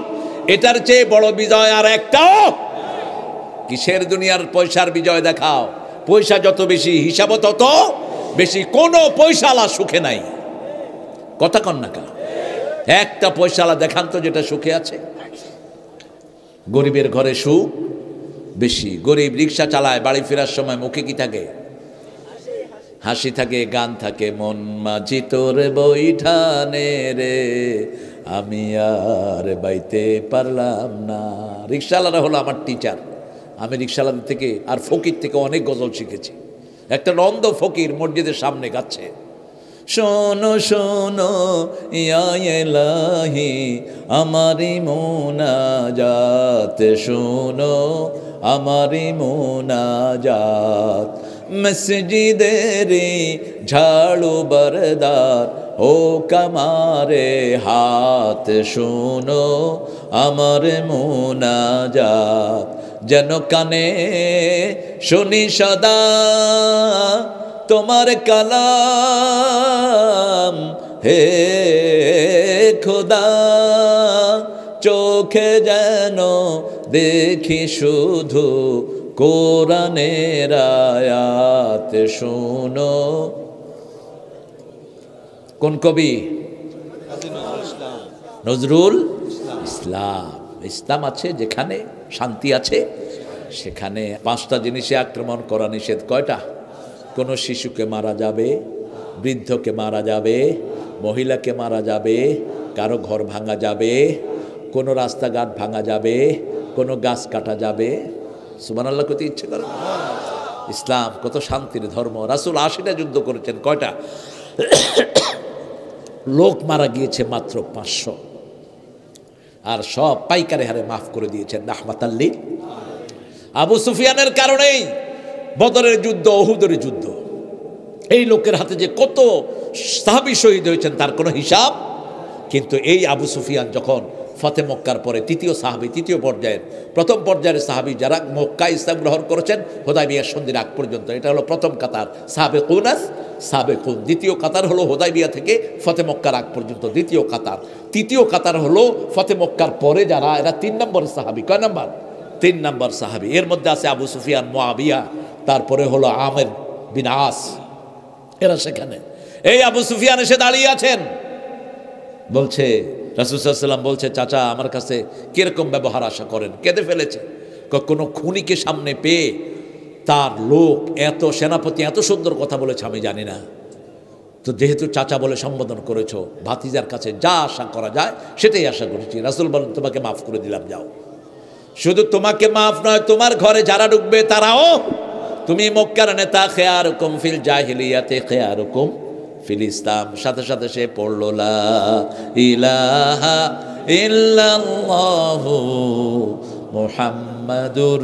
এটার চেয়ে বড় বিজয় আর একটাও কিসের? দুনিয়ার পয়সার বিজয় দেখাও, পয়সা যত বেশি হিসাব তত বেশি। কোনো পয়সাওয়ালা সুখে নাই। কথা কন না কা? একটা পয়সাওয়ালা দেখান তো যেটা সুখে আছে। গরিবের ঘরে সুখ বেশি। গরিব রিক্সা চালায়, বাড়ি ফেরার সময় মুখে কি থাকে? হাসি থাকে, গান থাকে। মন মাঝি তোর বৈঠানে রে, আমি আর বাইতে পারলাম না। রিক্সাওয়ালারা হলো আমার টিচার। আমি রিক্সাওয়ালাদের থেকে আর ফকির থেকে অনেক গজল শিখেছি। একটা অন্ধ ফকির মসজিদের সামনে গাচ্ছে, শোনো শোনো ইয়া ইলাহি আমারি মুনাজাত, শোনো আমারি মুনাজাত। মসজিদেরি ঝাড়ু বরদার ও কামারে হাত, শোনো আমার মুনাজাত। যেন কানে শুনি সদা তোমার কালাম, হে খোদা চোখে যেন দেখি শুধু কোরআনের আয়াত, শোনো। কোন কবি? নজরুল ইসলাম। ইসলাম আছে যেখানে শান্তি আছে সেখানে পাঁচটা জিনিসে আক্রমণ করা নিষেধ। কয়টা? কোনো শিশুকে মারা যাবে, বৃদ্ধকে মারা যাবে, মহিলাকে মারা যাবে, কারো ঘর ভাঙা যাবে, কোনো রাস্তাঘাট ভাঙা যাবে, কোনো গাছ কাটা যাবে। সুবহানাল্লাহ কত ইচ্ছে করে। ইসলাম কত শান্তির ধর্ম। রাসূল ৮০টা যুদ্ধ করেছেন। কয়টা? লোক মারা গিয়েছে মাত্র ৫০০, আর সব পাইকারে হারে মাফ করে দিয়েছেন রাহমাতাল লিল। আবু সুফিয়ানের কারণেই বদরের যুদ্ধ, উহুদের যুদ্ধ, এই লোকের হাতে যে কত সাহাবী শহীদ হয়েছেন তার কোনো হিসাব। কিন্তু এই আবু সুফিয়ান যখন ফতে মক্কার পরে তৃতীয় সাহাবী, তৃতীয় পর্যায়ের, প্রথম পর্যায়ের সাহাবী যারা মক্কায় ইসলাম গ্রহণ করেছেন হুদায়বিয়া সন্ধির আগ পর্যন্ত, এটা হলো প্রথম কাতার সাবেকুন। দ্বিতীয় কাতার হলো হুদায়বিয়া থেকে ফতে মক্কার আগ পর্যন্ত দ্বিতীয় কাতার। তৃতীয় কাতার হলো ফতে মক্কার পরে যারা, এরা ৩ নম্বর সাহাবী। কয় নম্বর? ৩ নম্বর সাহাবী। এর মধ্যে আছে আবু সুফিয়ান, মুআবিয়া, তারপরে হলো আমের বিন আস, এরা সেখানে। এই আবু সুফিয়ান এসে দাঁড়িয়ে আছেন, বলছে রাসূল সাল্লাল্লাহু আলাইহি ওয়াসাল্লাম বলছে, চাচা আমার কাছে কিরকম ব্যবহার আশা করেন? কেঁদে ফেলেছে। কোনো খুনিকে সামনে পেয়ে তার লোক এত সেনাপতি এত সুন্দর কথা বলেছে আমি জানি না। তো যেহেতু চাচা বলে সম্বোধন করেছো, ভাতিজার কাছে যা আশা করা যায় সেটাই আশা করেছি। রাসূল বলেন, তোমাকে মাফ করে দিলাম, যাও। শুধু তোমাকে মাফ নয়, তোমার ঘরে যারা ঢুকবে তারাও। তুমি মক্কার নেতা, খেয়ারুকুম ফিল জাহিলিয়াতে খেয়ারুকুম ফিল ইসলাম। সাথে সাথে সে পড়ল লা ইলাহা ইল্লাল্লাহু মুহাম্মাদুর